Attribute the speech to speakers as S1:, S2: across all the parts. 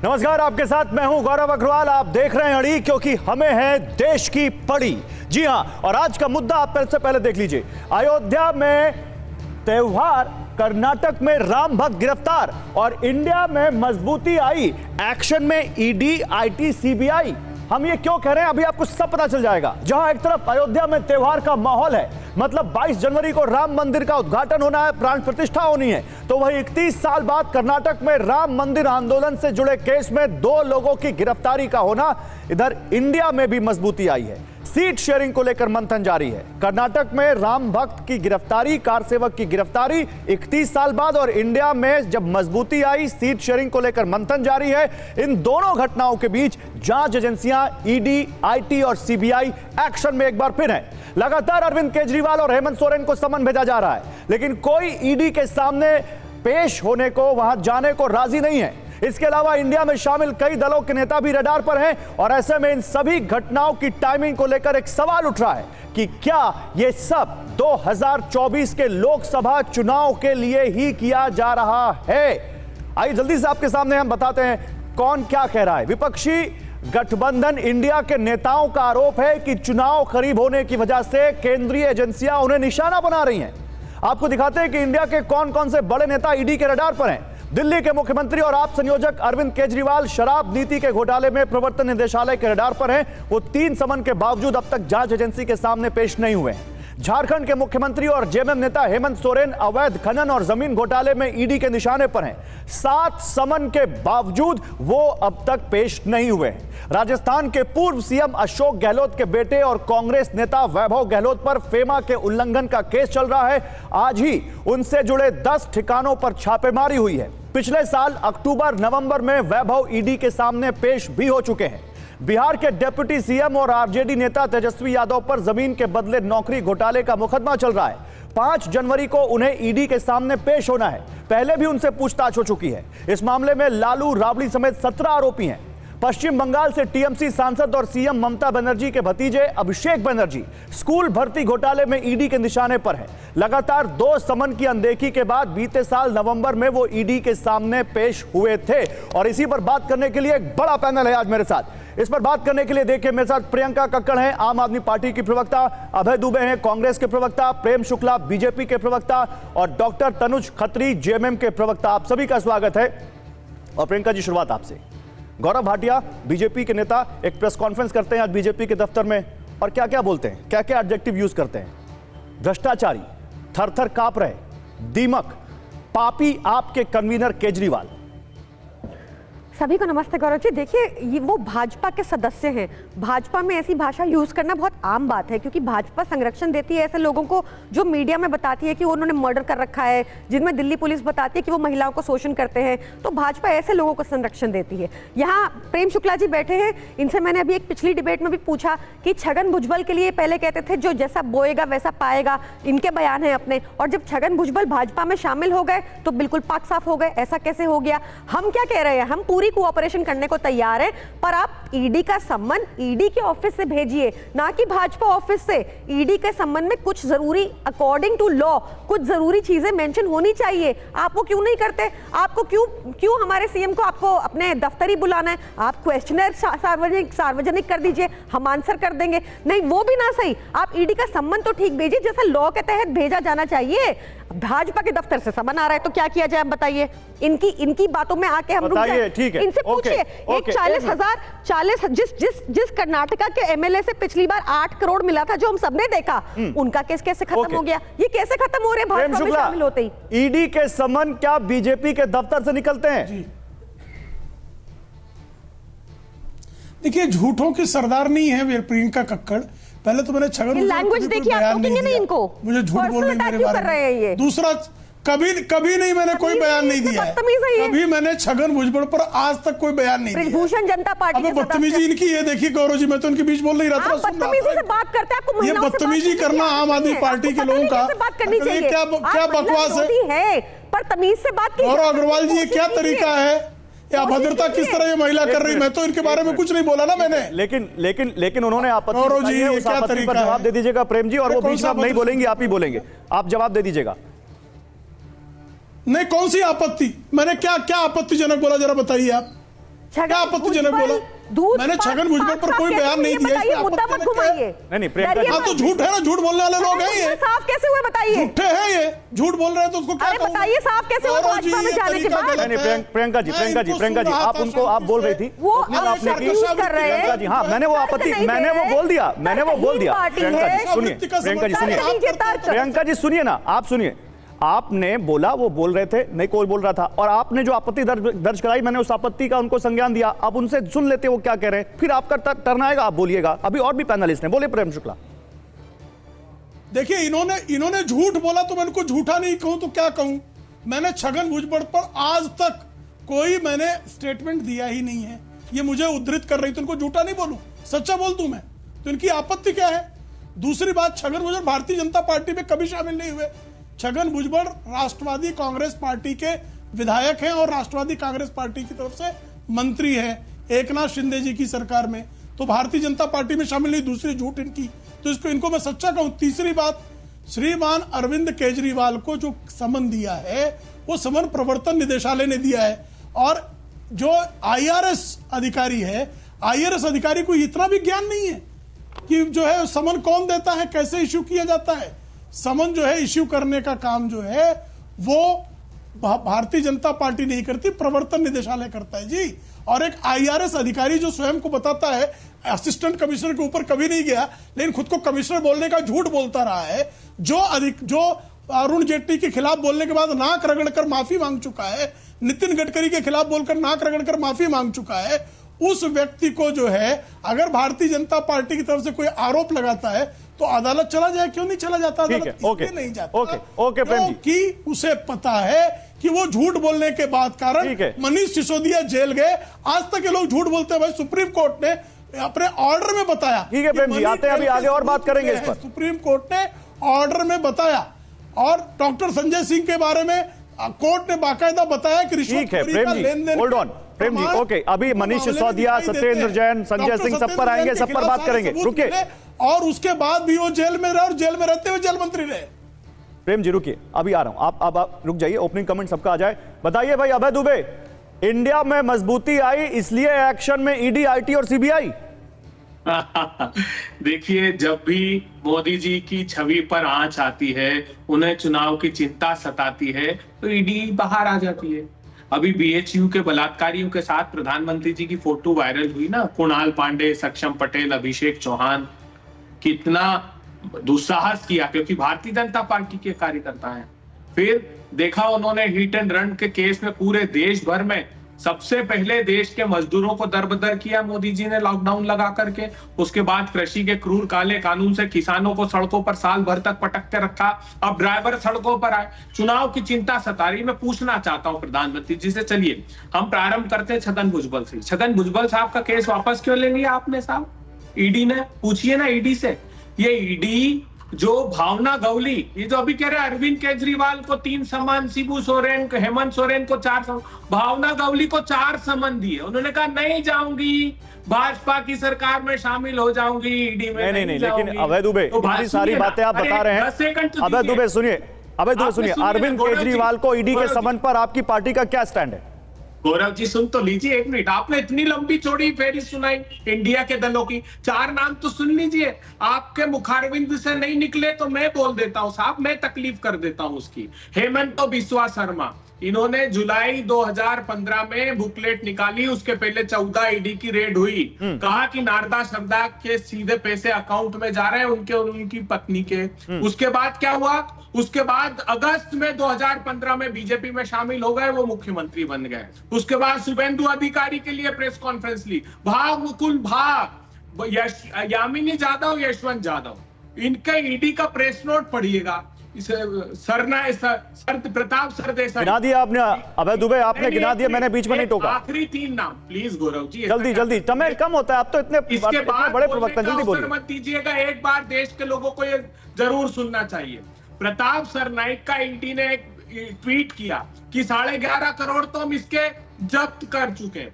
S1: नमस्कार, आपके साथ मैं हूं गौरव अग्रवाल। आप देख रहे हैं अड़ी, क्योंकि हमें है देश की पड़ी। जी हां, और आज का मुद्दा आप सबसे पहले देख लीजिए। अयोध्या में त्योहार, कर्नाटक में राम भक्त गिरफ्तार और इंडिया में मजबूती आई। एक्शन में ईडी, आईटी, सीबीआई। हम ये क्यों कह रहे हैं अभी आपको सब पता चल जाएगा। जहां एक तरफ अयोध्या में त्योहार का माहौल है, मतलब 22 जनवरी को राम मंदिर का उद्घाटन होना है, प्राण प्रतिष्ठा होनी है, तो वही 31 साल बाद कर्नाटक में राम मंदिर आंदोलन से जुड़े केस में 2 लोगों की गिरफ्तारी का होना। इधर इंडिया में भी मजबूती आई है। सीट शेयरिंग को लेकर मंथन जारी है। कर्नाटक में राम भक्त की गिरफ्तारी, कार सेवक की गिरफ्तारी 31 साल बाद, और इंडिया में जब मजबूती आई, सीट शेयरिंग को लेकर मंथन जारी है। इन दोनों घटनाओं के बीच जांच एजेंसियां ईडी, आईटी और सीबीआई एक्शन में एक बार फिर है। लगातार अरविंद केजरीवाल और हेमंत सोरेन को समन भेजा जा रहा है, लेकिन कोई ईडी के सामने पेश होने को, वहां जाने को राजी नहीं है। इसके अलावा इंडिया में शामिल कई दलों के नेता भी रडार पर हैं, और ऐसे में इन सभी घटनाओं की टाइमिंग को लेकर एक सवाल उठ रहा है कि क्या यह सब 2024 के लोकसभा चुनाव के लिए ही किया जा रहा है। आइए जल्दी से आपके सामने हम बताते हैं कौन क्या कह रहा है। विपक्षी गठबंधन इंडिया के नेताओं का आरोप है कि चुनाव करीब होने की वजह से केंद्रीय एजेंसियां उन्हें निशाना बना रही हैं। आपको दिखाते हैं कि इंडिया के कौन कौन से बड़े नेता ईडी के रडार पर हैं। दिल्ली के मुख्यमंत्री और आप संयोजक अरविंद केजरीवाल शराब नीति के घोटाले में प्रवर्तन निदेशालय के रडार पर हैं। वो 3 समन के बावजूद अब तक जांच एजेंसी के सामने पेश नहीं हुए हैं। झारखंड के मुख्यमंत्री और जेएमएम नेता हेमंत सोरेन अवैध खनन और जमीन घोटाले में ईडी के निशाने पर हैं। 7 समन के बावजूद वो अब तक पेश नहीं हुए हैं। राजस्थान के पूर्व सीएम अशोक गहलोत के बेटे और कांग्रेस नेता वैभव गहलोत पर फेमा के उल्लंघन का केस चल रहा है। आज ही उनसे जुड़े 10 ठिकानों पर छापेमारी हुई है। पिछले साल अक्टूबर नवंबर में वैभव ईडी के सामने पेश भी हो चुके हैं। बिहार के डिप्टी सीएम और आरजेडी नेता तेजस्वी यादव पर जमीन के बदले नौकरी घोटाले का मुकदमा चल रहा है। 5 जनवरी को उन्हें ईडी के सामने पेश होना है। पहले भी उनसे पूछताछ हो चुकी है। इस मामले में लालू, राबड़ी समेत 17 आरोपी हैं। पश्चिम बंगाल से टीएमसी सांसद और सीएम ममता बनर्जी के भतीजे अभिषेक बनर्जी स्कूल भर्ती घोटाले में ईडी के निशाने पर हैं। लगातार 2 समन की अनदेखी के बाद बीते साल नवंबर में वो ईडी के सामने पेश हुए थे। और इसी पर बात करने के लिए एक बड़ा पैनल है आज मेरे साथ। इस पर बात करने के लिए देखिए मेरे साथ प्रियंका कक्कड़ हैं, आम आदमी पार्टी की प्रवक्ता, अभय दुबे हैं, कांग्रेस के प्रवक्ता, प्रेम शुक्ला बीजेपी के प्रवक्ता, और डॉक्टर तनुज खत्री जेएमएम के प्रवक्ता। आप सभी का स्वागत है। और प्रियंका जी, शुरुआत आपसे। गौरव भाटिया बीजेपी के नेता एक प्रेस कॉन्फ्रेंस करते हैं आज बीजेपी के दफ्तर में, और क्या क्या बोलते हैं, क्या क्या एडजेक्टिव यूज करते हैं। भ्रष्टाचारी, थर-थर कांप रहे, दीमक, पापी आपके कन्वीनर केजरीवाल।
S2: सभी को नमस्ते गौरव जी। देखिए, ये वो भाजपा के सदस्य हैं। भाजपा में ऐसी भाषा यूज करना बहुत आम बात है, क्योंकि भाजपा संरक्षण देती है ऐसे लोगों को जो मीडिया में बताती है कि उन्होंने मर्डर कर रखा है, जिनमें दिल्ली पुलिस बताती है कि वो महिलाओं को शोषण करते हैं। तो भाजपा ऐसे लोगों को संरक्षण देती है। यहाँ प्रेम शुक्ला जी बैठे हैं, इनसे मैंने अभी एक पिछली डिबेट में भी पूछा कि छगन भुजबल के लिए पहले कहते थे जो जैसा बोएगा वैसा पाएगा, इनके बयान है अपने, और जब छगन भुजबल भाजपा में शामिल हो गए तो बिल्कुल पाक साफ हो गए। ऐसा कैसे हो गया? हम क्या कह रहे हैं, हम पूरी कोऑपरेशन करने को तैयार है, पर आप ईडी का सम्मन ईडी के ऑफिस से भेजिए, ना कि भाजपा ऑफिस से। ईडी के सम्मन में कुछ जरूरी, अकॉर्डिंग टू लॉ, कुछ जरूरी चीजें मेंशन होनी चाहिए। आप वो क्यों नहीं करते? आपको क्यों हमारे सीएम को आपको अपने दफ्तर ही बुलाना है? आप क्वेश्चनर सार्वजनिक कर दीजिए, हम आंसर कर देंगे। नहीं, वो भी ना सही, आप ईडी का सम्मन तो ठीक भेजिए जैसा लॉ के तहत भेजा जाना चाहिए। भाजपा के दफ्तर से समन आ रहा है तो क्या किया जाए, आप बताइए। इनकी बातों में आके हम रुक जाए। इनसे पूछिए, एक 40,000 जिस कर्नाटका के एमएलए से पिछली बार 8 करोड़ मिला था, जो हम सबने देखा, उनका केस कैसे खत्म हो गया? ये कैसे खत्म हो रहे हैं भाजपा में शामिल होते ही?
S1: ईडी के समन क्या बीजेपी के दफ्तर से निकलते हैं?
S3: देखिए, झूठों की सरदार नहीं है प्रियंका कक्कड़। पहले तो मैंने छगन
S2: लैंग्वेज देखिए, आप टोकेंगे नहीं इनको,
S3: मुझे झूठ बोलने मेरे बारे में। दूसरा, कभी नहीं मैंने कोई बयान नहीं दिया है। कभी मैंने छगन भुजबल पर आज तक कोई बयान नहीं दिया।
S2: भूषण जनता पार्टी
S3: अब बदतमीजी इनकी ये देखिए गौरव जी, मैं तो इनके बीच बोल नहीं रहा था।
S2: बदतमीजी से बात करते हैं, आपको
S3: ये बदतमीजी करना आम आदमी पार्टी के लोगों का
S2: बात करनी चाहिए।
S3: क्या बकवास है?
S2: पर तमीज से बात की।
S3: गौरव अग्रवाल जी, ये क्या तरीका है? अभद्रता किस तरह ये महिला कर रही? मैं तो इनके बारे में कुछ नहीं बोला ना मैंने।
S1: लेकिन उन्होंने आपत्ति पर जवाब दे दीजिएगा प्रेम जी, और वो बीच में आप नहीं बोलेंगे, आप ही बोलेंगे। आप जवाब दे दीजिएगा।
S3: नहीं, कौन सी आपत्ति? मैंने क्या आपत्तिजनक बोला, जरा बताइए आप। क्या आपत्तिजनक बोला? मैंने छगन भुजबल पर कोई बयान नहीं दिया, इसमें
S2: मुद्दा मत घुमाइए।
S1: नहीं प्रियंका जी,
S3: हाँ तो झूठ है ना, झूठ बोलने वाले लोग हैं ये।
S2: साफ कैसे हुए बताइए?
S3: झूठे हैं ये, झूठ बोल रहे हैं तो उसको क्या कहूं?
S2: बताइए साफ कैसे हुए भाजपा में जाने के बाद?
S1: नहीं प्रियंका जी, आप उनको आप बोल रही थी
S2: वो
S1: आपने की प्रियंका जी, हाँ मैंने वो आपत्ति मैंने वो बोल दिया प्रियंका जी सुनिए, प्रियंका जी सुनिए, प्रियंका जी सुनिए ना, आप सुनिए, आपने बोला वो बोल रहे थे, नहीं कोई बोल रहा था, और आपने जो आपत्ति दर्ज कराई, मैंने उस आपत्ति का उनको संज्ञान दिया। अब उनसे सुन लेते वो क्या कह रहे हैं, फिर आपका टर्न आएगा, आप बोलिएगा। अभी और भी पैनलिस्ट हैं, बोले प्रेम शुक्ला।
S3: देखिए इन्होंने झूठ बोला तो मैं इनको झूठा नहीं कहूं तो क्या कहूं? मैंने छगन भुजबल पर आज तक कोई मैंने स्टेटमेंट दिया ही नहीं है। ये मुझे उद्धृत कर रही तो इनको झूठा नहीं बोलूं, सच्चा बोल दूं मैं, तो इनकी आपत्ति क्या है? दूसरी बात, छगन भुजबल भारतीय जनता पार्टी में कभी शामिल नहीं हुए। छगन भुजबल राष्ट्रवादी कांग्रेस पार्टी के विधायक हैं और राष्ट्रवादी कांग्रेस पार्टी की तरफ से मंत्री हैं एकनाथ शिंदे जी की सरकार में, तो भारतीय जनता पार्टी में शामिल नहीं। दूसरी झूठ इनकी, तो इनको मैं सच्चा कहूं। तीसरी बात, श्रीमान अरविंद केजरीवाल को जो समन दिया है वो समन प्रवर्तन निदेशालय ने दिया है, और जो IRS अधिकारी है, IRS अधिकारी को इतना भी ज्ञान नहीं है कि जो है समन कौन देता है, कैसे इश्यू किया जाता है। समन जो है इश्यू करने का काम जो है वो भारतीय जनता पार्टी नहीं करती, प्रवर्तन निदेशालय करता है जी। और एक IRS अधिकारी जो स्वयं को बताता है असिस्टेंट कमिश्नर के ऊपर कभी नहीं गया, लेकिन खुद को कमिश्नर बोलने का झूठ बोलता रहा है, जो अरुण जेटली के खिलाफ बोलने के बाद नाक रगड़कर माफी मांग चुका है, नितिन गडकरी के खिलाफ बोलकर नाक रगड़कर माफी मांग चुका है, उस व्यक्ति को जो है अगर भारतीय जनता पार्टी की तरफ से कोई आरोप लगाता है तो अदालत चला जाए। क्यों नहीं चला जाता अदालत? इसलिए नहीं जाता क्योंकि उसे पता है कि वो झूठ बोलने के बाद कारण मनीष सिसोदिया जेल गए। आज तक ये लोग झूठ बोलते हैं भाई। सुप्रीम कोर्ट ने अपने ऑर्डर में बताया।
S1: ठीक है प्रेम जी, आते हैं, अभी आगे और बात करेंगे इस पर।
S3: सुप्रीम कोर्ट ने ऑर्डर में बताया, और डॉक्टर संजय सिंह के बारे में कोर्ट ने बाकायदा बताया कि रिश्वत का लेन-देन।
S1: Hold on Prem ji, okay, अभी मनीष सिसोदिया, सत्येंद्र जैन, संजय सिंह सब पर आएंगे, सब पर बात करेंगे, रुकिए।
S3: और उसके बाद भी वो जेल में रहे और जेल में रहते हुए जेल मंत्री रहे।
S1: प्रेम जी रुकिए, अभी आ रहा हूं, आप रुक जाइए, ओपनिंग कमेंट सबका आ जाए। बताइए भाई अभय दुबे, इंडिया में मजबूती आई इसलिए एक्शन में ईडी, आईटी और सीबीआई।
S4: देखिए, जब भी मोदी जी की छवि पर आंच आती है, उन्हें चुनाव की चिंता सताती है, तो ईडी बाहर आ जाती है। अभी BHU के बलात्कारियों के साथ प्रधानमंत्री जी की फोटो वायरल हुई ना, कुणाल पांडे, सक्षम पटेल, अभिषेक चौहान, कितना दुस्साहस किया, क्योंकि भारतीय जनता पार्टी के कार्यकर्ता हैं। फिर देखा उन्होंने हिट एंड रन के केस में पूरे देश भर में सबसे पहले देश के मजदूरों को दरबदर किया मोदी जी ने लॉकडाउन लगा करके। उसके बाद कृषि के क्रूर काले कानून से किसानों को सड़कों पर साल भर तक पटक के रखा। अब ड्राइवर सड़कों पर आए, चुनाव की चिंता सता रही। मैं पूछना चाहता हूं प्रधानमंत्री जी से, चलिए हम प्रारंभ करते हैं छगन भुजबल से। छगन भुजबल साहब का केस वापस क्यों ले लिया आपने साहब? ईडी ने, पूछिए ना ईडी से। ये ईडी जो भावना गवली, ये जो अभी कह रहे हैं अरविंद केजरीवाल को 3 समन, शिबू सोरेन को, हेमंत सोरेन को 4 समन, भावना गवली को 4 समन दिए। उन्होंने कहा नहीं जाऊंगी, भाजपा की सरकार में शामिल हो जाऊंगी, ईडी में नहीं,
S1: लेकिन अभय दुबे, इतनी सारी बातें आप बता रहे हैं। अभय दुबे सुनिए, अरविंद केजरीवाल को ईडी के समन पर आपकी पार्टी का क्या स्टैंड है?
S4: गौरव जी सुन तो लीजिए एक मिनट, आपने इतनी लंबी चौड़ी फेरिस्त सुनाई इंडिया के दलों की, 4 नाम तो सुन लीजिए। आपके मुखारविंद से नहीं निकले तो मैं बोल देता हूं साहब, मैं तकलीफ कर देता हूं उसकी। हेमंत बिस्वा शर्मा, इन्होंने जुलाई 2015 में बुकलेट निकाली, उसके पहले 14 ईडी की रेड हुई। कहा कि नारदा सरदा के सीधे पैसे अकाउंट में जा रहे हैं उनके और उनकी पत्नी के। उसके बाद क्या हुआ? उसके बाद अगस्त में 2015 में बीजेपी में शामिल हो गए, वो मुख्यमंत्री बन गए। उसके बाद शुभेंदु अधिकारी के लिए प्रेस कॉन्फ्रेंस ली, भाग मुकुल भाग, यामिनी जाधव, यशवंत जाधव, इनका ईडी का प्रेस नोट पढ़िएगा। प्रताप सरदेसाई
S1: गिना दिया आपने, अभय दुबे आपने गिना दिया, मैंने बीच में नहीं टोका।
S4: आखिरी 3 नाम प्लीज गौरव जी,
S1: जल्दी समय कम होता है, आप तो इतने बड़े प्रवक्ता, जल्दी बोलिए।
S4: मत दीजिएगा, एक बार देश के लोगों को ये जरूर सुनना चाहिए। प्रताप सरनाइक का ईडी ने एक ट्वीट किया कि 11.5 करोड़ तो हम इसके जब्त कर चुके।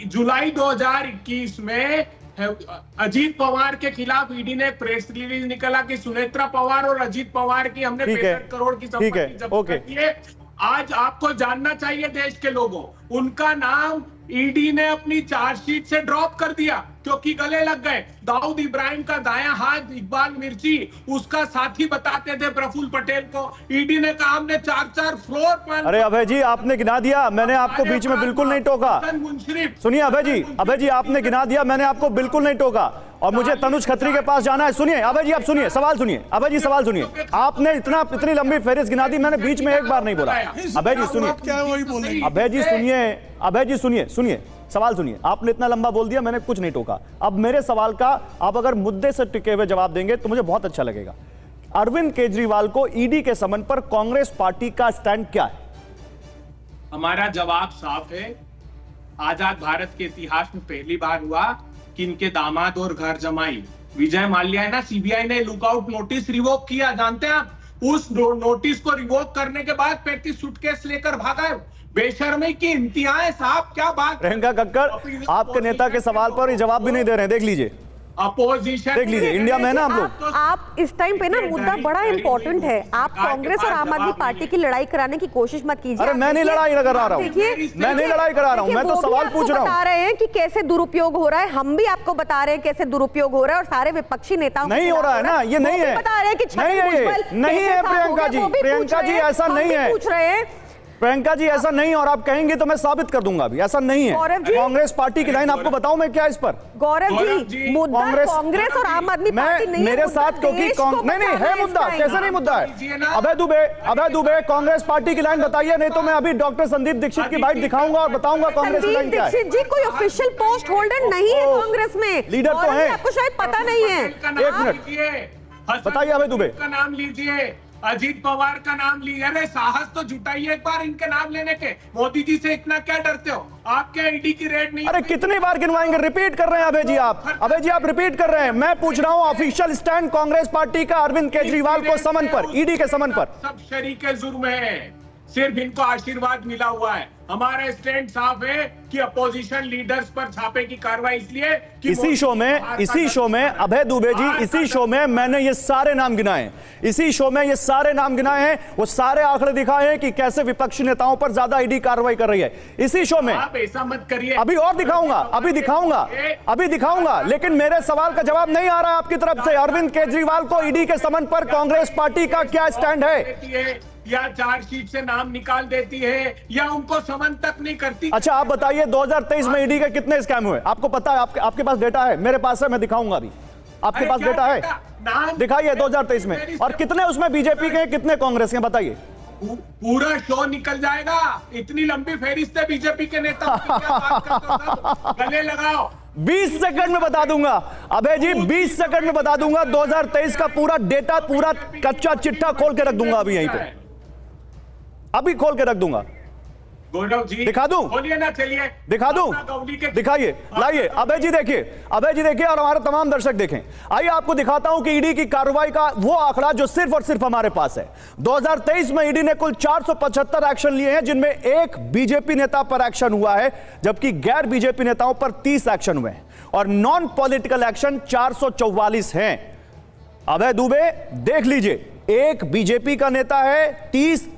S4: जुलाई 2021 में अजीत पवार के खिलाफ ईडी ने प्रेस रिलीज निकला कि सुनेत्रा पवार और अजीत पवार की हमने 65 करोड़ की संपत्ति जब्त की है। आज आपको जानना चाहिए देश के लोगों, उनका नाम ईडी ने अपनी चार्जशीट से ड्रॉप कर दिया क्योंकि गले लग गए। दाऊद इब्राहिम का दायां हाथ इकबाल मिर्ची उसका साथी बताते थे प्रफुल्ल पटेल को। ईडी ने कहा हमने 4-4 फ्लोर पर।
S1: अरे अभय जी आपने गिना दिया, मैंने आपको बीच में बिल्कुल नहीं टोका। सुनिए अभय जी आपने गिना दिया, मैंने आपको बिल्कुल नहीं टोका। और मुझे तनुज खत्री के पास जाना है। सुनिए अभय जी, आप सुनिए, सवाल सुनिए। अभय जी सवाल सुनिए। आपने इतनी लंबी फेरिस्त गिना दी, मैंने बीच में एक बार नहीं बोला। अभय जी सुनिए,
S3: क्या है वही बोलेंगे।
S1: अभय जी सुनिए, अभय जी सुनिए, सवाल सुनिए। आपने इतना लंबा बोल दिया, मैंने कुछ नहीं टोका। अब मेरे सवाल का आप अगर मुद्दे से टिके हुए जवाब देंगे तो मुझे बहुत अच्छा लगेगा। अरविंद केजरीवाल को ईडी के समन पर कांग्रेस पार्टी का स्टैंड क्या है?
S4: हमारा जवाब साफ है। आजाद भारत के इतिहास में पहली बार हुआ कि इनके दामाद और घर जमाई विजय माल्या है ना, सीबीआई ने लुकआउट नोटिस रिवोक किया। जानते हैं आप, उस नोटिस को रिवोक करने के बाद 35 सूटकेस लेकर भागा है। बेशर्मी की इंतहा है साहब, क्या बात।
S1: प्रियंका कक्कड़ आपके नेता के सवाल पर जवाब भी नहीं दे रहे हैं, देख लीजिए।
S4: अपोजिशन
S1: देख लीजिए, इंडिया में ना हम लोग।
S2: आप इस टाइम पे ना मुद्दा बड़ा इंपॉर्टेंट है। आप कांग्रेस और आम आदमी पार्टी की लड़ाई कराने की कोशिश मत कीजिए।
S1: अरे मैं नहीं लड़ाई करा रहा हूँ,
S2: देखिए,
S1: मैं नहीं लड़ाई करा रहा हूँ, मैं तो सवाल पूछ रहा हूँ।
S2: बता रहे हैं कि कैसे दुरुपयोग हो रहा है, हम भी आपको बता रहे हैं कैसे दुरुपयोग हो रहा है, और सारे विपक्षी नेताओं
S1: नहीं हो रहा है ना, ये नहीं है,
S2: बता रहे हैं कि
S1: नहीं है प्रियंका जी ऐसा नहीं है।
S2: पूछ रहे हैं
S1: प्रियंका जी ऐसा नहीं, और आप कहेंगे तो मैं साबित कर दूंगा अभी, ऐसा नहीं है। कांग्रेस पार्टी की लाइन आपको बताऊं मैं क्या इस पर।
S2: गौरव जी मुद्दा कांग्रेस और आम आदमी पार्टी नहीं है,
S1: मेरे साथ क्योंकि नहीं है मुद्दा, कैसे नहीं मुद्दा है। अभय दुबे कांग्रेस पार्टी की लाइन बताइए, नहीं तो मैं अभी डॉक्टर संदीप दीक्षित की बाइट दिखाऊंगा और बताऊंगा कांग्रेस की लाइन क्या है।
S2: दीक्षित जी कोई ऑफिशियल पोस्ट होल्डर नहीं है कांग्रेस में,
S1: लीडर तो है,
S2: आपको शायद पता नहीं है।
S1: एक मिनट बताइए अभय दुबे
S4: का नाम लीजिए, अजीत पवार का नाम लीजिए। अरे साहस तो जुटाइए एक बार इनके नाम लेने के। मोदी जी से इतना क्या डरते हो? आपके ईडी की रेड नहीं।
S1: अरे कितनी बार गिनवाएंगे, रिपीट कर रहे हैं अभय जी आप रिपीट कर रहे हैं। मैं पूछ रहा हूं ऑफिशियल स्टैंड कांग्रेस पार्टी का अरविंद केजरीवाल को समन पर, ईडी के समन पर।
S4: सब शरीके जुर्म है, सिर्फ इनको आशीर्वाद मिला हुआ है। हमारा स्टैंड साफ है कि अपोजिशन लीडर्स पर छापे की कार्रवाई इसलिए कि
S1: इसी शो में अभय दुबे जी, इसी शो में मैंने ये सारे नाम गिनाए हैं, इसी शो में ये सारे नाम गिनाए हैं, वो सारे आंकड़े दिखाए हैं कि कैसे विपक्षी नेताओं पर ज्यादा ईडी कार्रवाई कर रही है इसी शो में।
S4: आप ऐसा मत करिए,
S1: अभी और अभी दिखाऊंगा, लेकिन मेरे सवाल का जवाब नहीं आ रहा आपकी तरफ से। अरविंद केजरीवाल को ईडी के समन पर कांग्रेस पार्टी का क्या स्टैंड है?
S4: या चार्जशीट से नाम निकाल देती है या उनको समन तक नहीं करती।
S1: अच्छा आप बताइए 2023 में ईडी के कितने स्कैम हुए? आपको पता है? आपके पास डेटा है? मेरे पास है, मैं दिखाऊंगा अभी। आपके पास डेटा है? दिखाइए 2023 में, और कितने उसमें बीजेपी के, कितने कांग्रेस के, बताइए।
S4: पूरा शो निकल जाएगा, इतनी लंबी फेरिस्त है बीजेपी के नेता। गले लगाओ,
S1: 20 सेकंड में बता दूंगा अभय जी, 20 सेकंड में बता दूंगा। 2023 का पूरा डेटा, पूरा कच्चा चिट्ठा खोल के रख दूंगा अभी यहीं पे, अभी खोल के रख दूंगा।
S4: गौरव जी
S1: दिखा दूं?
S4: बोलिए ना, चलिए
S1: दिखा दूं? दिखाइए, लाइए अभय जी, देखिए और हमारे तमाम दर्शक देखें। आइए आपको दिखाता हूं कि ईडी की कार्रवाई का वो आंकड़ा जो सिर्फ और सिर्फ हमारे पास है। 2023 में ईडी ने कुल 475 एक्शन लिए हैं, जिनमें एक बीजेपी नेता पर एक्शन हुआ है, जबकि गैर बीजेपी नेताओं पर 30 एक्शन हुए हैं, और नॉन पॉलिटिकल एक्शन 444 हैं। अभय दुबे देख लीजिए, एक बीजेपी का नेता है, 30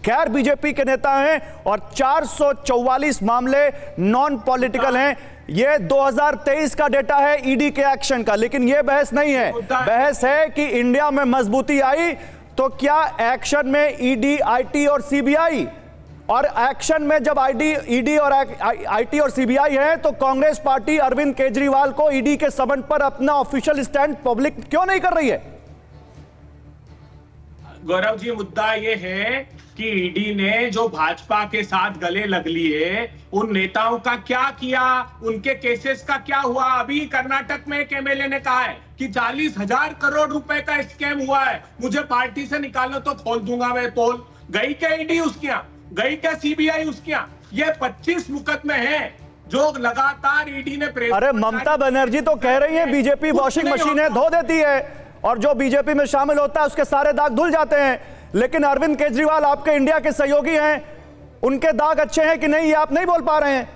S1: गैर बीजेपी के नेता हैं, और 444 मामले नॉन पॉलिटिकल हैं। यह 2023 का डेटा है ईडी के एक्शन का, लेकिन यह बहस नहीं है। बहस है कि इंडिया में मजबूती आई तो क्या एक्शन में ईडी, आईटी और सीबीआई, और एक्शन में जब ईडी और आईटी और सीबीआई है तो कांग्रेस पार्टी अरविंद केजरीवाल को ईडी के समन पर अपना ऑफिशियल स्टैंड पब्लिक क्यों नहीं कर रही है?
S4: गौरव जी मुद्दा यह है कि ईडी ने जो भाजपा के साथ गले लग लिए, उन नेताओं का क्या किया, उनके केसेस का क्या हुआ। अभी कर्नाटक में एक एमएलए ने कहा है कि 40,000 करोड़ रुपए का स्कैम हुआ है, मुझे पार्टी से निकालो तो खोल दूंगा मैं पोल। गई क्या ईडी उसकी, गई क्या सीबीआई उसकी? ये 25 मुकदमे हैं जो लगातार ईडी ने।
S1: अरे ममता बनर्जी तो कह रही है बीजेपी वॉशिंग मशीनें धो देती है, और जो बीजेपी में शामिल होता है उसके सारे दाग धुल जाते हैं। लेकिन अरविंद केजरीवाल आपके इंडिया के सहयोगी हैं, उनके दाग अच्छे हैं कि नहीं, ये आप नहीं बोल पा रहे हैं।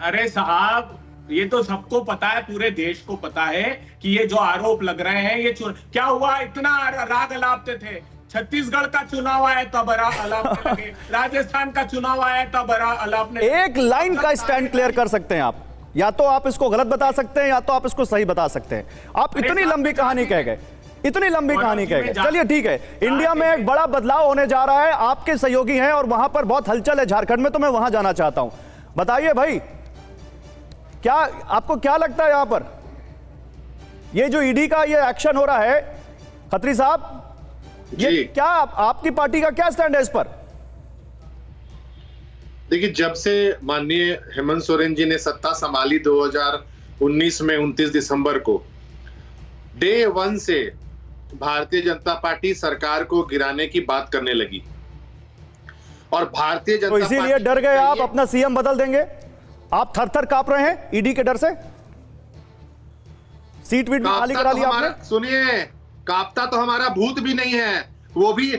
S4: अरे साहब, ये तो सबको पता है, पूरे देश को पता है कि ये जो आरोप लग रहे हैं ये क्या हुआ। इतना राग अलापते थे, छत्तीसगढ़ का चुनाव आया तब बड़ा अलापने लगे, राजस्थान का चुनाव आया तब बड़ा अलापने लगे।
S1: एक लाइन का स्टैंड क्लियर कर सकते हैं आप, या तो आप इसको गलत बता सकते हैं या तो आप इसको सही बता सकते हैं। आप इतनी लंबी कहानी कह गए, इतनी लंबी कहानी कह गए। चलिए ठीक है, इंडिया में एक बड़ा बदलाव होने जा रहा है, आपके सहयोगी हैं और वहां पर बहुत हलचल है झारखंड में, तो मैं वहां जाना चाहता हूं। बताइए भाई, क्या आपको क्या लगता है यहां पर ये जो ईडी का ये एक्शन हो रहा है, खत्री साहब, ये क्या आपकी पार्टी का क्या स्टैंड है इस पर?
S5: देखिए, जब से माननीय हेमंत सोरेन जी ने सत्ता संभाली 2019 में 29 दिसंबर को, डे 1 से भारतीय जनता पार्टी सरकार को गिराने की बात करने लगी और भारतीय जनता
S1: तो इसीलिए डर गए आप, अपना सीएम बदल देंगे? आप थर थर कांप रहे हैं ईडी के डर से? सीट वीट भी खाली करा लिया आपने?
S5: सुनिए, कांपता तो हमारा भूत भी नहीं है, वो भी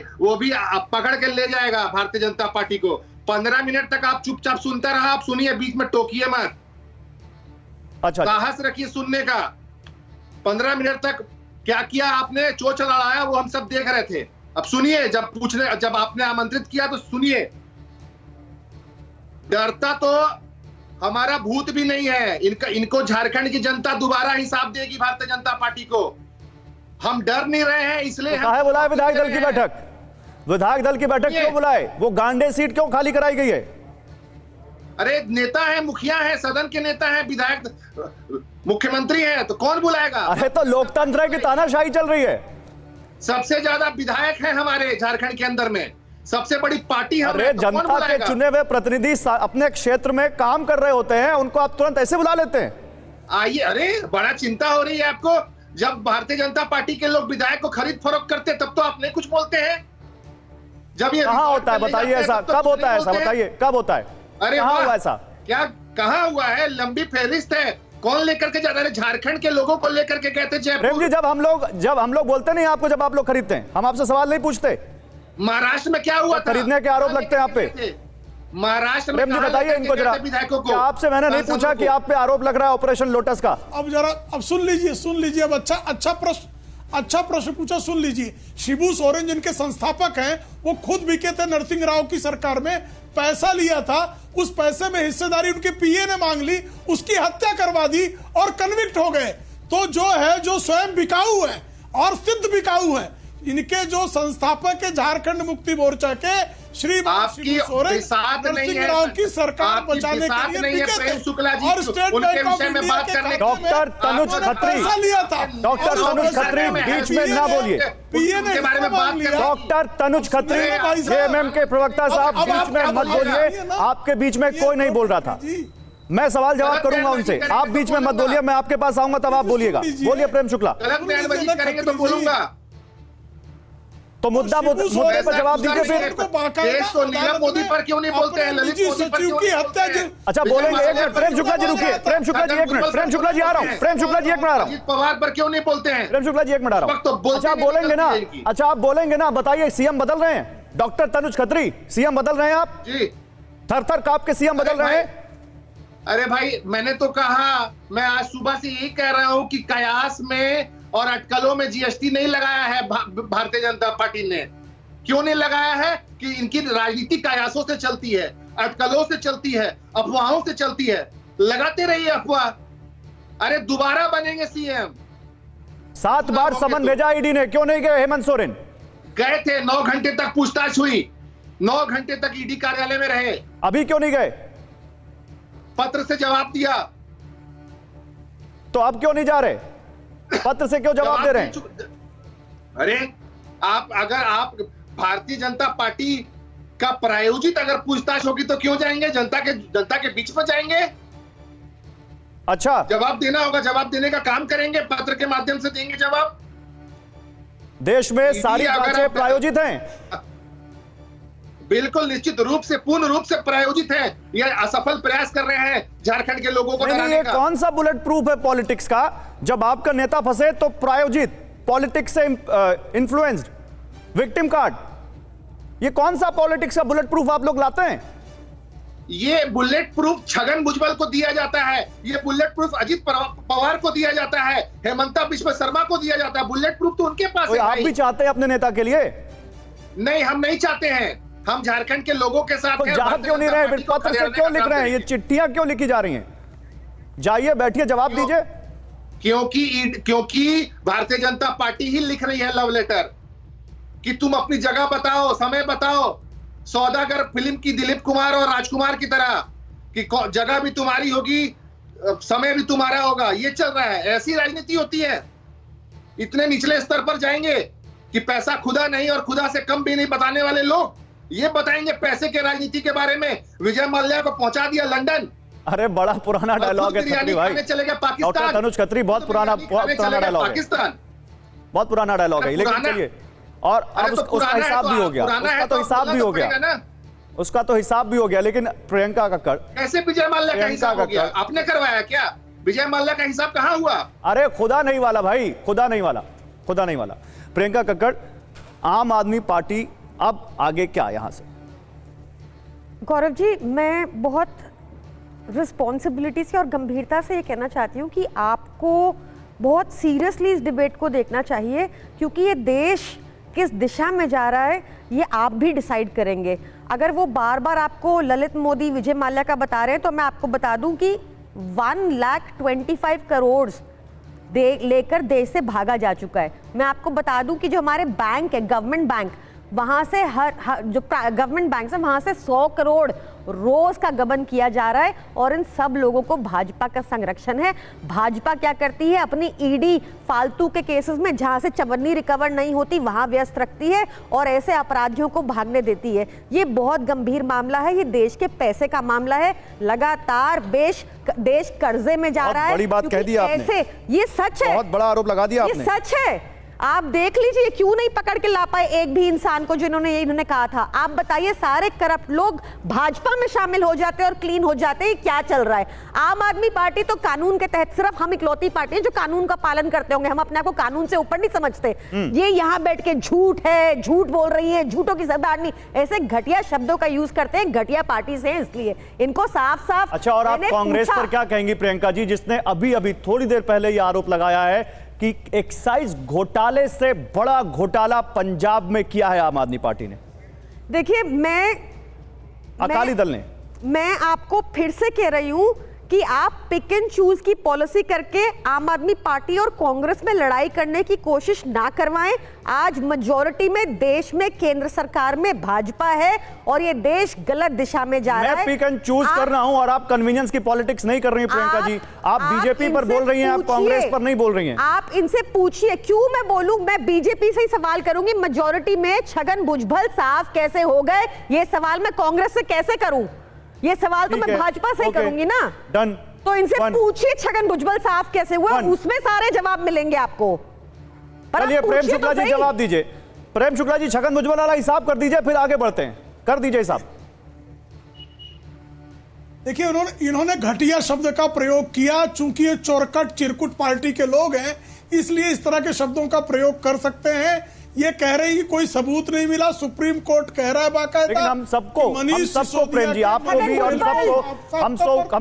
S5: पकड़ के ले जाएगा भारतीय जनता पार्टी को। 15 मिनट तक आप चुपचाप सुनता रहा, आप सुनिए, बीच में टोकिए मत।
S1: अच्छा,
S5: साहस रखिए सुनने का। 15 मिनट तक क्या किया आपने, चोच लड़ाया, वो हम सब देख रहे थे। अब सुनिए, जब आपने आमंत्रित किया तो सुनिए। डरता तो हमारा भूत भी नहीं है, इनको झारखंड की जनता दोबारा हिसाब देगी भारतीय जनता पार्टी को। हम डर नहीं रहे हैं, इसलिए
S1: काहे बुलाए विधायक दल की बैठक? विधायक दल की बैठक क्यों बुलाए? वो गांडे सीट क्यों खाली कराई गई है?
S5: अरे नेता है, मुखिया है, सदन के नेता है, विधायक, मुख्यमंत्री है, तो कौन बुलाएगा?
S1: अरे तो लोकतंत्र है कि तानाशाही चल रही है?
S5: सबसे ज्यादा विधायक है हमारे झारखंड के अंदर में, सबसे बड़ी पार्टी है।
S1: अरे जनता के चुने हुए प्रतिनिधि अपने क्षेत्र में काम कर रहे होते हैं, उनको आप तुरंत ऐसे बुला लेते हैं?
S5: आइए, अरे बड़ा चिंता हो रही है आपको। जब भारतीय जनता पार्टी के लोग विधायक को खरीद फरोख्त करते तब तो आप नहीं कुछ बोलते हैं। जब ये
S1: कहां होता है बताइए ऐसा? कब होता है ऐसा बताइए, कब होता है?
S5: अरे
S1: कहां हुआ ऐसा?
S5: क्या कहां हुआ है? लंबी फहरिस्त है। कौन लेकर के जा रहे हैं? झारखंड के लोगों को लेकर के कहते जयपुर।
S1: प्रेम जी, जब हम लोग बोलते नहीं आपको, जब आप लोग खरीदते हैं, हम आपसे सवाल नहीं पूछते?
S5: महाराष्ट्र में क्या हुआ था?
S1: खरीदने के आरोप लगते हैं आप पे।
S5: महाराष्ट्र में
S1: प्रेम जी बताइए इनको जरा, क्या आपसे मैंने नहीं पूछा कि आप पे आरोप लग रहा है ऑपरेशन लोटस का?
S3: अब सुन लीजिए। अब अच्छा प्रश्न पूछा, सुन लीजिए। शिबू सोरेन जिनके संस्थापक हैं, वो खुद बीके थे नरसिंह राव की सरकार में, पैसा लिया था, उस पैसे में हिस्सेदारी उनके पीए ने मांग ली, उसकी हत्या करवा दी और कन्विक्ट हो गए। तो जो स्वयं बिकाऊ है और सिद्ध बिकाऊ है, इनके जो संस्थापक है झारखंड मुक्ति मोर्चा के श्री शिबू सोरेन, नरसिंह राव की सरकार बचाने के लिए बिके थे और स्टेट बैंक ऑफ इंडिया के
S1: डॉक्टर तनुज खत्री, डॉक्टर तनुज खत्री बीच में ना बोलिए।
S3: पीए ने बारे में बात कर,
S1: डॉक्टर तनुज खत्री, जेएमएम के प्रवक्ता साहब, बीच में मत बोलिए। आपके बीच में कोई नहीं बोल रहा था, मैं सवाल जवाब करूंगा उनसे, आप बीच में मत बोलिए। मैं आपके पास आऊंगा तब आप बोलिएगा। बोलिए प्रेम शुक्ला।
S5: करेंगे तो बोलूंगा।
S1: तो मुद्दे पर जवाब दीजिए फिर।
S5: देश को नीरव मोदी पर क्यों नहीं बोलते हैं? ललित मोदी पर क्यों नहीं बोलते हैं?
S1: अच्छा बोलेंगे, एक मिनट प्रेम शुक्ला जी रुकिए। प्रेम शुक्ला जी एक मिनट, प्रेम शुक्ला जी आ रहा हूं। प्रेम शुक्ला जी एक मिनट आ रहा हूं।
S5: अजित पवार पर क्यों नहीं बोलते हैं?
S1: प्रेम शुक्ला जी एक मिनट आ रहा हूं। अच्छा आप बोलेंगे ना? अच्छा आप बोलेंगे ना? बताइए, सीएम बदल रहे हैं डॉक्टर तनुज खत्री, सीएम बदल रहे हैं आप
S5: जी?
S1: थर थर कांप के सीएम बदल रहे हैं?
S5: अरे भाई, मैंने तो कहा, मैं आज सुबह से यही कह रहा हूं कि कयास में और अटकलों में जीएसटी नहीं लगाया है भारतीय जनता पार्टी ने। क्यों नहीं लगाया है? कि इनकी राजनीति कयासों से चलती है, अटकलों से चलती है, अफवाहों से चलती है। लगाते रहिए अफवाह। अरे दोबारा बनेंगे सीएम।
S1: 7 बार समन भेजा ईडी ने, क्यों नहीं गए हेमंत सोरेन?
S5: गए थे, 9 घंटे तक पूछताछ हुई, 9 घंटे तक ईडी कार्यालय में रहे।
S1: अभी क्यों नहीं गए?
S5: पत्र से जवाब दिया।
S1: तो अब क्यों नहीं जा रहे? पत्र से क्यों जवाब दे रहे हैं?
S5: अरे अगर आप भारतीय जनता पार्टी का प्रायोजित अगर पूछताछ होगी तो क्यों जाएंगे? जनता के बीच में जाएंगे।
S1: अच्छा,
S5: जवाब देना होगा, जवाब देने का काम करेंगे, पत्र के माध्यम से देंगे जवाब।
S1: देश में सारी जांचें प्रायोजित हैं?
S5: बिल्कुल निश्चित रूप से, पूर्ण रूप से प्रायोजित है। यह असफल प्रयास कर रहे हैं झारखंड के लोगों को डराने का।
S1: कौन सा बुलेट प्रूफ है पॉलिटिक्स का? जब आपका नेता फंसे तो प्रायोजित, पॉलिटिक्स से इन्फ्लुएंस्ड, विक्टिम कार्ड, ये कौन सा पॉलिटिक्स का बुलेट प्रूफ आप लोग लाते हैं?
S5: ये बुलेट प्रूफ छगन भुजबल को दिया जाता है, ये बुलेट प्रूफ अजित पवार को दिया जाता है, हेमंता बिश्व शर्मा को दिया जाता है। बुलेट प्रूफ तो उनके पास है।
S1: आप भी चाहते हैं अपने नेता के लिए?
S5: नहीं, हम नहीं चाहते हैं। हम झारखंड के लोगों के साथ
S1: तो
S5: हैं।
S1: जा
S5: भारतीय
S1: क्यों नहीं
S5: जनता
S1: रहे?
S5: पार्टी को
S1: पत्र से
S5: खदेड़ने
S1: क्यों
S5: का
S1: लिख
S5: काम
S1: रहे हैं? ये
S5: करेंगे।
S1: चिट्ठियां क्यों लिखी जा रही हैं? जाइए, बैठिए, जवाब
S5: क्यों?
S1: दीजिए।
S5: क्योंकि भारतीय जनता पार्टी ही लिख रही है लव लेटर कि तुम अपनी जगह बताओ, समय बताओ। सौदागर फिल्म की दिलीप कुमार और राजकुमार की तरह कि जगह भी तुम्हारी होगी, समय भी तुम्हारा होगा। ये चल रहा है, ऐसी राजनीति होती है। इतने निचले स्तर पर जाएंगे कि पैसा खुदा नहीं और खुदा से कम भी नहीं बताने वाले लोग ये बताएंगे पैसे के राजनीति के बारे में। विजय माल्या को पहुंचा दिया लंदन,
S1: अरे बड़ा पुराना डायलॉग है खत्री भाई।
S5: चले गए
S1: डॉक्टर
S5: पाकिस्तान।
S1: तनुज खत्री, बहुत पुराना डायलॉग है,
S5: पाकिस्तान
S1: बहुत पुराना डायलॉग है, लेकिन चलिए। और अब उसका हिसाब भी हो गया, उसका तो हिसाब भी हो गया, उसका तो हिसाब भी हो गया। लेकिन प्रियंका कक्कड़,
S5: कैसे विजय माल्या का हिसाब हो गया?
S1: कक्कड़।
S5: आपने करवाया क्या? विजय माल्या का हिसाब कहाँ हुआ?
S1: अरे खुदा नहीं वाला भाई, खुदा नहीं वाला, खुदा नहीं वाला। प्रियंका कक्कड़, आम आदमी पार्टी अब आगे क्या यहां से?
S2: गौरव जी, मैं बहुत रिस्पॉन्सिबिलिटी से और गंभीरता से ये कहना चाहती हूँ कि आपको बहुत सीरियसली इस डिबेट को देखना चाहिए, क्योंकि ये देश किस दिशा में जा रहा है ये आप भी डिसाइड करेंगे। अगर वो बार बार आपको ललित मोदी, विजय माल्या का बता रहे हैं, तो मैं आपको बता दूं कि 1,25,000 करोड़ लेकर देश से भागा जा चुका है। मैं आपको बता दूं कि जो हमारे बैंक है, गवर्नमेंट बैंक, वहां से जो गवर्नमेंट बैंक है वहां से 100 करोड़ रोज का गबन किया जा रहा है। और इन सब लोगों को भाजपा का संरक्षण है। भाजपा क्या करती है? अपनी ईडी फालतू के केसेस में जहां से चवन्नी रिकवर नहीं होती वहां व्यस्त रखती है और ऐसे अपराधियों को भागने देती है। ये बहुत गंभीर मामला है, ये देश के पैसे का मामला है। लगातार देश कर्जे में जा रहा है।
S1: बड़ी बात कह दी आपने।
S2: ऐसे ये सच है,
S1: बहुत बड़ा आरोप लगा दिया
S2: ये
S1: आपने।
S2: सच है। आप देख लीजिए, क्यों नहीं पकड़ के ला पाए एक भी इंसान को जिन्होंने इन्होंने कहा था। आप बताइए, सारे करप्ट लोग भाजपा में शामिल हो जाते और क्लीन हो जाते हैं। क्या चल रहा है? आम आदमी पार्टी तो कानून के तहत, सिर्फ हम इकलौती पार्टी है जो कानून का पालन करते होंगे। हम अपने आप को कानून से ऊपर नहीं समझते। ये यहाँ बैठ के झूठ है, झूठ बोल रही है, झूठों की सरदारनी, ऐसे घटिया शब्दों का यूज करते हैं। घटिया पार्टी से, इसलिए इनको साफ साफ।
S1: अच्छा, और आप कांग्रेस पर क्या कहेंगी प्रियंका जी, जिसने अभी अभी थोड़ी देर पहले ये आरोप लगाया है कि एक्साइज घोटाले से बड़ा घोटाला पंजाब में किया है आम आदमी पार्टी ने?
S2: देखिए,
S1: अकाली दल ने।
S2: मैं आपको फिर से कह रही हूं कि आप पिक एंड चूज की पॉलिसी करके आम आदमी पार्टी और कांग्रेस में लड़ाई करने की कोशिश ना करवाएं। आज मेजॉरिटी में देश में, केंद्र सरकार में भाजपा है और ये देश गलत दिशा में जा रहा है।
S1: मैं पिक एंड चूज कर रहा हूं और आप कन्वीनियंस की पॉलिटिक्स नहीं कर रही हैं प्रियंका जी। आप बीजेपी पर बोल रही हैं, आप कांग्रेस पर नहीं बोल रही हैं।
S2: आप इनसे पूछिए, क्यों मैं बोलूं? मैं बीजेपी से ही सवाल करूंगी। मेजॉरिटी में छगन भुजबल साफ कैसे हो गए, ये सवाल मैं कांग्रेस से कैसे करूं? ये सवाल तो मैं भाजपा से ही करूंगी ना।
S1: डन।
S2: तो इनसे पूछिए छगन भुजबल साफ कैसे हुआ, उसमें सारे जवाब मिलेंगे आपको।
S1: चलिए, प्रेम शुक्ला जी जवाब दीजिए। प्रेम शुक्ला जी, छगन भुजबल वाला हिसाब कर दीजिए, फिर आगे बढ़ते हैं। कर दीजिए हिसाब।
S3: देखिए, इन्होंने घटिया शब्द का प्रयोग किया। चूंकि ये चोरकट चिरकुट पार्टी के लोग हैं, इसलिए इस तरह के शब्दों का प्रयोग कर सकते हैं। ये कह रहे हैं कि कोई सबूत नहीं मिला, सुप्रीम कोर्ट कह रहा है बाकायदा।
S1: लेकिन हम सबको प्रेम जी, आपको भी और हम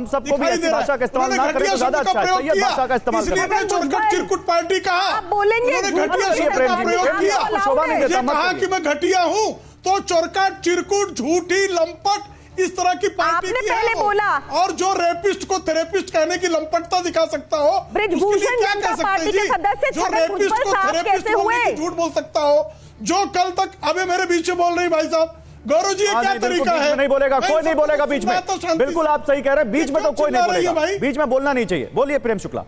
S1: सबको भी ऐसी भाषा का इस्तेमाल ना करें तो ज्यादा अच्छा है। सही भाषा का इस्तेमाल करें।
S3: इसलिए चोरकट चिरकुट पार्टी कहा,
S2: आप बोलेंगे,
S3: घटिया शब्द का प्रयोग किया।
S1: शोभा नहीं देता।
S3: कहा कि मैं घटिया हूं, तो चोरकट चिरकुट झूठी लंपट इस तरह की पार्टी
S2: आपने
S3: की
S2: पहले
S3: है वो।
S2: बोला।
S3: और जो रेपिस्ट को थेरेपिस्ट कहने की लंपटता दिखा सकता हो,
S2: ब्रिजभूषण जनता पार्टी के सदस्य
S3: जो
S2: छगन
S3: रेपिस्ट
S2: भुजबल
S3: को
S2: साहब
S3: थेरेपिस्ट
S2: कैसे हुए?
S3: बोलने की झूठ बोल सकता हो, जो कल तक अबे मेरे बीच में बोल रही भाई साहब। गौरव जी, क्या तरीका है?
S1: नहीं बोलेगा, कोई नहीं बोलेगा बीच में। बिल्कुल आप सही कह रहे हैं, बीच में तो कोई नहीं बोलेगा। बीच में बोलना नहीं चाहिए। बोलिए प्रेम शुक्ला।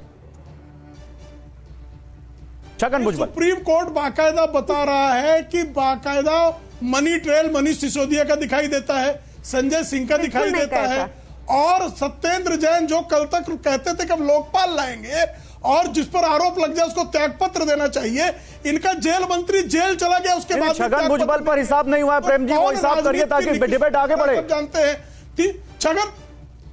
S1: छगन भुजबल,
S3: सुप्रीम कोर्ट बाकायदा बता रहा है कि बाकायदा मनी ट्रेल मनीष सिसोदिया का दिखाई देता है, संजय सिंह का दिखाई देता है, और सत्येंद्र जैन जो कल तक कहते थे कि हम लोकपाल लाएंगे और जिस पर आरोप लग जाए उसको त्यागपत्र देना चाहिए, इनका जेल मंत्री जेल चला गया। उसके बाद
S1: छगन भुजबल पर हिसाब नहीं हुआ है प्रेम जी, वो हिसाब करिए ताकि डिबेट आगे बढ़े।
S3: जानते हैं कि छगन,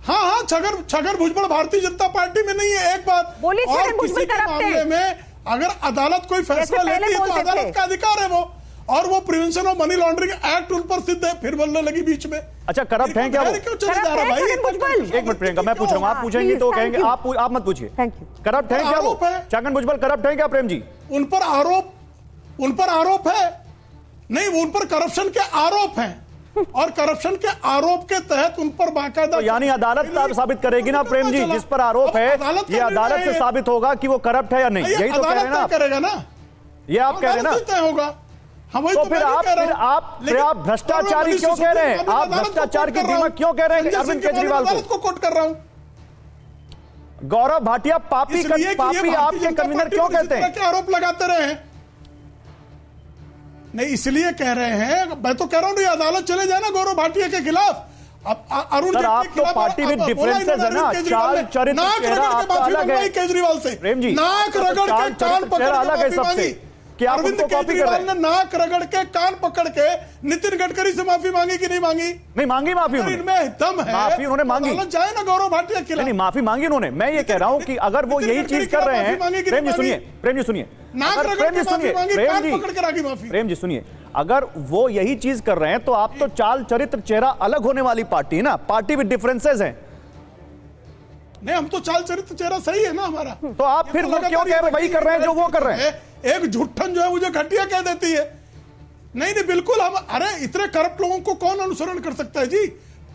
S3: हाँ, छगन भुजबल भारतीय जनता पार्टी में नहीं है। एक बात,
S2: बोलिए,
S3: और
S2: छगन भुजबल
S3: किसी के
S2: करप्ट
S3: मामले
S2: है।
S3: में अगर अदालत कोई फैसला लेती है तो अदालत का अधिकार है वो, और वो prevention of money laundering act उन पर सिद्ध है। फिर बोलने लगी बीच में।
S1: अच्छा, करप्ट हैं क्या वो?
S3: क्यों चले जा रहा भाई?
S1: एक मिनट प्रियंका, मैं पूछ रहा हूँ, आप पूछेंगे तो कहेंगे, आप मत पूछिए।
S2: Thank you.
S1: करप्ट हैं क्या वो? छगन भुजबल करप्ट हैं क्या प्रेम जी?
S3: उन पर आरोप है नहीं, वो उन पर करप्शन के आरोप हैं और करप्शन के आरोप के तहत उन पर बाकायदा,
S1: तो यानी अदालत साबित करेगी ना प्रेम जी, जिस पर आरोप है ये अदालत से साबित होगा कि वो करप्ट है या नहीं, यही तो कह रहे हैं ना आप?
S3: करेगा ना,
S1: ये आप कह रहे हैं ना?
S3: तय होगा। हम वही
S1: तो
S3: तो
S1: फिर
S3: मैं भी
S1: आप
S3: कह रहा
S1: फिर
S3: हूं।
S1: आप फिर
S3: लेकिन
S1: आप भ्रष्टाचारी क्यों कह रहे हैं? आप भ्रष्टाचार की दीमक क्यों कह रहे हैं अरविंद केजरीवाल
S3: को कोट कर रहा हूं?
S1: गौरव भाटिया पापी
S3: इसलिए कि ये
S1: पापी
S3: भारतीय
S1: आपके
S3: जनता
S1: कन्वीनर
S3: पार्टी
S1: क्यों
S3: पर इसी
S1: कहते
S3: तरह
S1: हैं?
S3: के आरोप लगाते रहे हैं। नहीं, इसलिए कह रहे हैं, मैं तो कह रहा हूं ये अदालत चले जाए ना गौरव भाटिया के खिलाफ। अब अरुण
S1: सर,
S3: जेटली
S1: आप
S3: के
S1: तो
S3: खिलाफ
S1: पार्टी विद
S3: बोला
S1: डिफरेंसेस
S3: इन्होंने
S1: है ना,
S3: अरविंद केजरीवाल
S1: चाल
S3: ने।
S1: चरित्र
S3: नाक
S1: चेहरा
S3: रगड़ के
S1: आपका
S3: माफी
S1: अलग है
S3: मंगवाई केजरीवाल से,
S1: प्रेम जी,
S3: नाक
S1: तो
S3: रगड़
S1: चाल
S3: के कान
S1: चरित्र
S3: पकड़
S1: चेहरा
S3: के
S1: अलग है
S3: माफी
S1: सबसे
S3: मांगी।
S1: कि आप
S3: अरविंद
S1: उनको कॉपी कर रहे
S3: केजरीवाल
S1: हैं।
S3: ने नाक रगड़ के कान पकड़ के नितिन गडकरी से माफी मांगी कि नहीं मांगी?
S1: नहीं मांगी माफी
S3: अगर
S1: उन्होंने,
S3: इनमें दम है,
S1: माफी उन्होंने मांगी।
S3: अदालत जाए ना गौरव भाटिया के खिलाफ।
S1: नहीं माफी मांगी उन्होंने। मैं ये कह रहा हूं कि अगर वो यही चीज कर रहे हैं, प्रेम जी सुनिए, प्रेम जी सुनिए,
S3: नाक
S1: अगर
S3: रगड़
S1: प्रेम
S3: के
S1: जी सुनिए,
S3: माफी मांगी,
S1: प्रेम
S3: कान
S1: जी,
S3: पकड़ के राखी माफी।
S1: प्रेम जी सुनिए, अगर वो यही चीज कर रहे हैं तो आप तो चाल चरित्र चेहरा अलग होने वाली पार्टी है ना, पार्टी विद डिफरेंसेस हैं।
S3: नहीं, हम तो चाल चरित्र चेहरा सही है ना हमारा।
S1: तो आप फिर वो क्यों कह रहे वही कर रहे हैं जो वो कर रहे हैं?
S3: एक झुट्ठन जो है मुझे घटिया कह देती है। नहीं नहीं, बिल्कुल हम, अरे इतने करप्ट लोगों को कौन अनुसरण कर सकता है जी?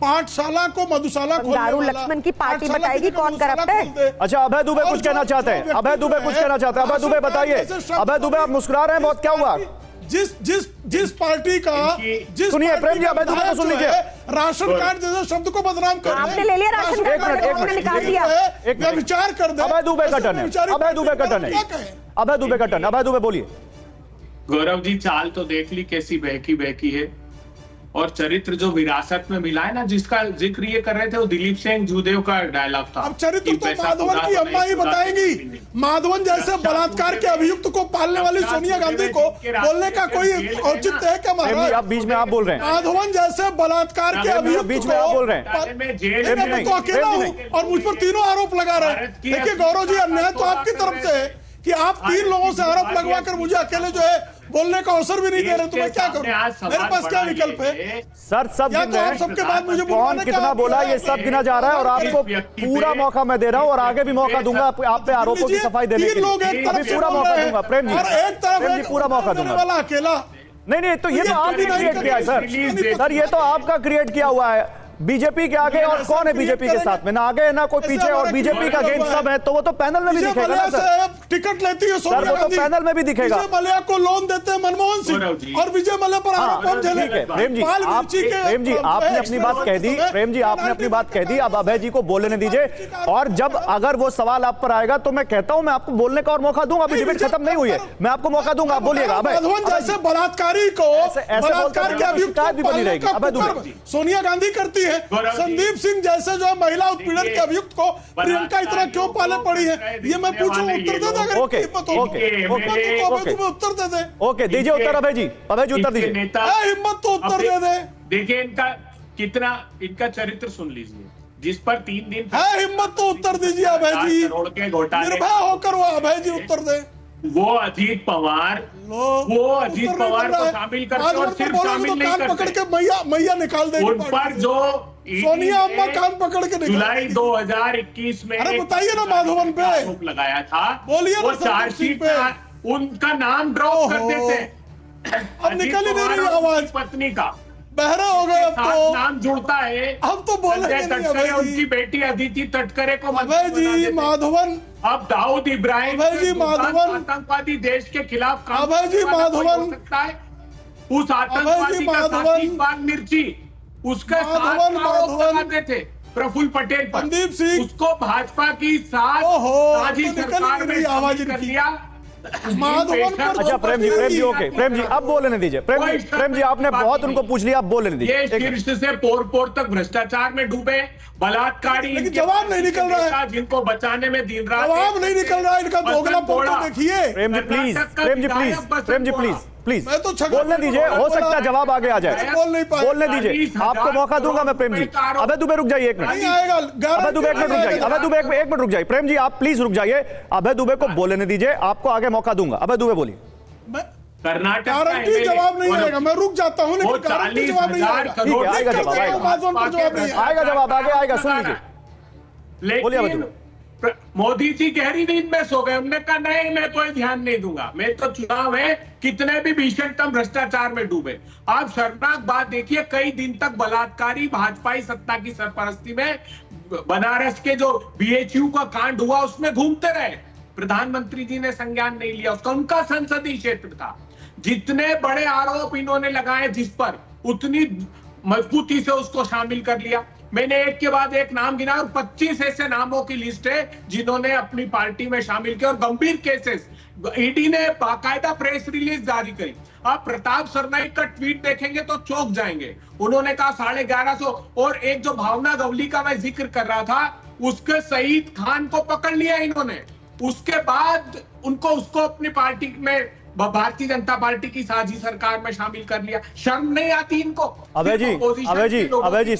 S3: पाठशाला को मधुशाला खोलने
S2: बंगारू
S3: वाला,
S2: लक्ष्मण की पार्टी
S3: पाठशाला
S2: बताएगी
S3: की जगह
S2: कौन
S3: मधुशाला
S2: करप्ट है?
S3: खोल दे।
S1: अच्छा, अभय दुबे
S3: और
S1: कुछ कहना
S3: जो
S1: चाहते हैं,
S3: व्यक्ति
S1: अभय दुबे
S3: जो
S1: कुछ
S3: है,
S1: कहना चाहते हैं, अभय दुबे बताइए।
S3: जैसे शब्द
S1: अभय दुबे आप मुस्कुरा रहे हैं बहुत, क्या हुआ?
S3: जिस पार्टी का
S1: सुनिए, प्रेम जी, अभय दुबे को सुन लीजिए।
S3: राशन कार्ड जैसे शब्द को बदनाम कर दे,
S2: आपने ले लिया राशन कार्ड,
S1: एक मिनट, एक
S2: उन्होंने
S1: मिनट,
S2: निकाल दिया।
S1: एक मिनट।
S3: विचार कर दे।
S1: अभय दुबे का टर्न है, अभय दुबे का टर्न है,
S3: क्या कहें?
S1: अभय दुबे का टर्न, अभय दुबे बोलिए।
S4: गौरव जी, चाल तो देख ली कैसी बहकी बहकी है, और चरित्र जो विरासत में मिला है ना, जिसका जिक्र ये कर रहे थे, वो दिलीप सिंह जूदेव का डायलॉग था।
S3: अब चरित्र
S4: कि
S3: तो
S4: पैसा
S3: माधवन
S4: पूरा
S3: की
S4: तो
S3: अम्मा ही
S4: नहीं, पूरा
S3: बताएंगी।
S4: तो नहीं।
S3: माधवन जैसे बलात्कार के अभियुक्त को पालने वाली सोनिया गांधी को बोलने का कोई औचित्य है क्या
S1: प्रेम जी,
S3: महाराज?
S1: आप बीच में आप बोल रहे हैं,
S3: माधवन जैसे बलात्कार के
S4: प्रेम जी,
S3: अभियुक्त
S1: बीच में आप बोल रहे हैं।
S4: बारे में जेल
S3: नहीं,
S4: में
S3: मैं तो अकेला
S1: प्रेम जी
S3: हूँ
S1: नहीं।
S3: और मुझ पर तीनों आरोप लगा रहे हैं।
S4: भारत की
S3: देखिए गौरव जी, अन्याय तो आपकी तरफ से है कि आप तीन लोगों से आरोप लगवा कर मुझे अकेले जो है बोलने का अवसर भी नहीं दे रहे, तो मैं क्या करूं? मेरे पास क्या विकल्प है?
S1: सर सब
S3: या
S1: गिन
S3: तो
S1: रहे
S3: आप
S1: हैं,
S3: सबके बाद मुझे
S1: कौन
S3: बुलवाने का
S1: कितना
S3: आप
S1: बोला ये सब गिना जा रहा है, और आपको
S4: व्यक्ति
S1: पूरा
S4: पे-
S1: मौका मैं दे रहा हूं और आगे भी मौका दूंगा आप पे आरोपों की सफाई देने के
S3: तीन लोग एक
S1: लिए।
S3: तरफ
S1: अभी
S3: से
S1: पूरा
S3: बोल
S1: मौका
S3: रहे
S1: दूंगा
S3: हैं
S1: प्रेम जी,
S3: और एक तरफ
S1: प्रेम जी
S3: एक
S1: पूरा मौका
S3: देने
S1: दूंगा।
S3: वाला अकेला।
S1: नहीं, तो ये तो आपने क्रिएट किया है
S3: रिलीज
S1: सर, ये तो आपका क्रिएट किया हुआ है। बीजेपी के आगे और कौन है बीजेपी के साथ में? ना आगे ना कोई पीछे, और बीजेपी का गेम सब है, तो वो तो पैनल में भी
S3: विजय
S1: दिखेगा
S3: मल्ल्या
S1: ना सर।
S3: से टिकट लेती है
S1: सर,
S3: सोनिया
S1: वो तो
S3: गांधी,
S1: पैनल में भी दिखेगा।
S3: विजय मल्ल्या को लोन देते हैं मनमोहन
S4: गौरव जी।
S3: सिंह, और विजय मल्ल्या पर आरोप हम झेले।
S1: ठीक है प्रेम जी,
S3: बाल
S1: आप
S3: मिर्ची के-
S1: प्रेम जी आपने अपनी बात कह दी, प्रेम जी आपने अपनी बात कह दी, अब अभय जी को बोलने दीजिए, और जब अगर वो सवाल आप पर आएगा तो मैं कहता हूं मैं आपको बोलने का और मौका दूंगा। अभी डिबेट खत्म नहीं हुई है, मैं आपको मौका दूंगा, आप बोलिएगा। अभय,
S3: माधवन जैसे बलात्कारी को
S1: ऐसे
S3: बलात्कार
S1: बोलते
S3: के
S1: हैं,
S3: अभियुक्त
S1: शिकायत भी
S3: को
S1: बनी
S3: पालने
S1: रहेगी।
S3: का
S1: अभय दुबे
S3: कुकर्म सोनिया गांधी करती है।
S4: गौरव जी।
S3: संदीप सिंह जैसे जो महिला उत्पीड़न के अभियुक्त को प्रियंका इतना क्यों पाले पड़ी है, ये मैं पूछूं, उत्तर दे दे।
S1: ओके, ओके,
S3: तुम्हें उत्तर दे दे।
S1: ओके, दीजिए उत्तर अभय जी, अभय जी उत्तर दीजिए।
S3: हिम्मत तो उत्तर दे दे।
S4: देखिए इनका चरित्र सुन लीजिए, जिस पर 3 दिन
S3: है हिम्मत तो उत्तर दीजिए अभय जी,
S4: 50 करोड़ के घोटाले,
S3: निर्भय होकर वो अभय जी उत्तर दे।
S4: वो अजीत पवार को शामिल करते और सिर्फ शामिल नहीं
S3: कान पकड़
S4: करते,
S3: के मैया निकाल देगी
S4: उन
S3: पार्टी
S4: पर
S3: से।
S4: जो
S3: सोनिया अम्मा कान पकड़ के निकाल
S4: जुलाई
S3: देगी।
S4: 2021 में
S3: अरे बताइए ना माधवन पे।
S4: आरोप लगाया था,
S3: बोलिए ना
S4: वो
S3: संदीप
S4: चार्जशीट
S3: सिंह
S4: में उनका नाम ड्रॉप कर
S3: ओहो।
S4: देते।
S3: अब निकल ही नहीं रही आवाज,
S4: पत्नी का
S3: बहरा हो गए अब
S4: साथ
S3: तो।
S4: नाम जुड़ता है।
S3: अब तो बोलेंगे
S4: संजय
S3: नहीं
S4: तटकरे,
S3: अभय जी।
S4: उनकी बेटी अदिति तटकरे को
S3: अभय
S4: मंत्री बना
S3: जी
S4: देते।
S3: माधवन,
S4: अब दाऊद इब्राहिम
S3: अभय जी
S4: के दुकान
S3: माधवन।
S4: आतंकवादी देश के खिलाफ काम
S3: अभय जी
S4: करने वाला कोई
S3: माधवन।
S4: हो सकता है। उस
S3: अभय
S4: आतंकवादी
S3: जी
S4: का
S3: माधवन।
S4: साथी इकबाल मिर्ची, उसके साथ
S3: माधवन,
S4: आरोप
S3: माधवन।
S4: लगाते थे प्रफुल्ल पटेल पर।
S3: संदीप सिंह।
S4: उसको भाजपा की साथ
S3: ओहो,
S4: साझी
S3: तो निकल
S4: सरकार
S3: ही
S4: में
S3: नहीं आवाज
S4: शामिल कर
S3: इनकी।
S4: लिया।
S3: माधवन पर
S1: अच्छा प्रेम जी, प्रेम जी ओके, प्रेम जी अब बोलने दीजिए। प्रेम जी आपने बहुत उनको पूछ लिया, अब बोलने दीजिए।
S4: ये
S1: एक मिनट।
S4: शीर्ष से पोर तक भ्रष्टाचार में डूबे बलात्कारी,
S3: लेकिन
S4: इनके
S3: जवाब नहीं निकल रहा है।
S4: नेता जिनको बचाने में दिन रात
S3: जवाब नहीं निकल रहा है इनका, दोगलापन तो देखिए।
S1: Prem ji please, Prem ji please, Prem ji please please
S3: मैं तो छक्का
S1: बोलने दीजिए, हो सकता है जवाब आगे आ जाए।
S3: बोल नहीं पाए।
S1: बोलने दीजिए, आपको मौका दूंगा मैं। प्रेम जी अबे दुबे रुक जाइए एक
S3: नहीं
S1: मिनट,
S3: आएगा।
S1: अबे दुबे एक मिनट रुक जाइए, अबे दुबे एक मिनट रुक जाइए। प्रेम जी आप प्लीज रुक जाइए, अबे दुबे को बोलने दीजिए, आपको आगे मौका दूंगा। अबे दुबे बोलिए।
S4: कर्नाटक का
S3: गारंटी
S4: MLA
S3: जवाब नहीं आएगा, मैं रुक जाता हूं,
S4: वो
S3: लेकिन गारंटी
S4: 40,000
S3: जवाब नहीं आएगा।
S1: ठीक है, आएगा जवाब, आएगा।
S3: माधवन पर जवाब नहीं आएगा।
S1: आएगा जवाब, आगे आएगा, सुन लीजिए। बोलिए अबे
S4: लेकिन
S1: दुबे।
S4: मोदी जी गहरी नींद में सो गए। उन्होंने कहा नहीं, मैं कोई ध्यान नहीं दूंगा, मैं तो चुनाव है, कितने भी भीषणतम भ्रष्टाचार में डूबे। आप शर्मनाक बात देखिए, कई दिन तक बलात्कारी भाजपाई सत्ता की सरपरस्ती में बनारस के जो बीएचयू का कांड हुआ उसमें घूमते रहे। प्रधानमंत्री जी ने संज्ञान नहीं लिया उसका, उनका संसदीय क्षेत्र था। जितने बड़े आरोप इन्होंने लगाए जिस पर, उतनी मजबूती से उसको शामिल कर लिया। मैंने एक के बाद एक नाम गिना और 25 ऐसे नामों की लिस्ट है जिन्होंने अपनी पार्टी में शामिल किया और गंभीर केसेस। ईडी ने बाकायदा प्रेस रिलीज जारी करी। आप प्रताप सरनाईक का ट्वीट देखेंगे तो चौंक जाएंगे। उन्होंने कहा 1150 और एक जो भावना गवली का मैं जिक्र कर रहा था, उसके शहीद खान को पकड़ लिया इन्होंने। उसके बाद उसको अपनी पार्टी में, भारतीय जनता पार्टी की साझी सरकार में शामिल कर लिया। शर्म नहीं आती इनको?
S1: अभय जी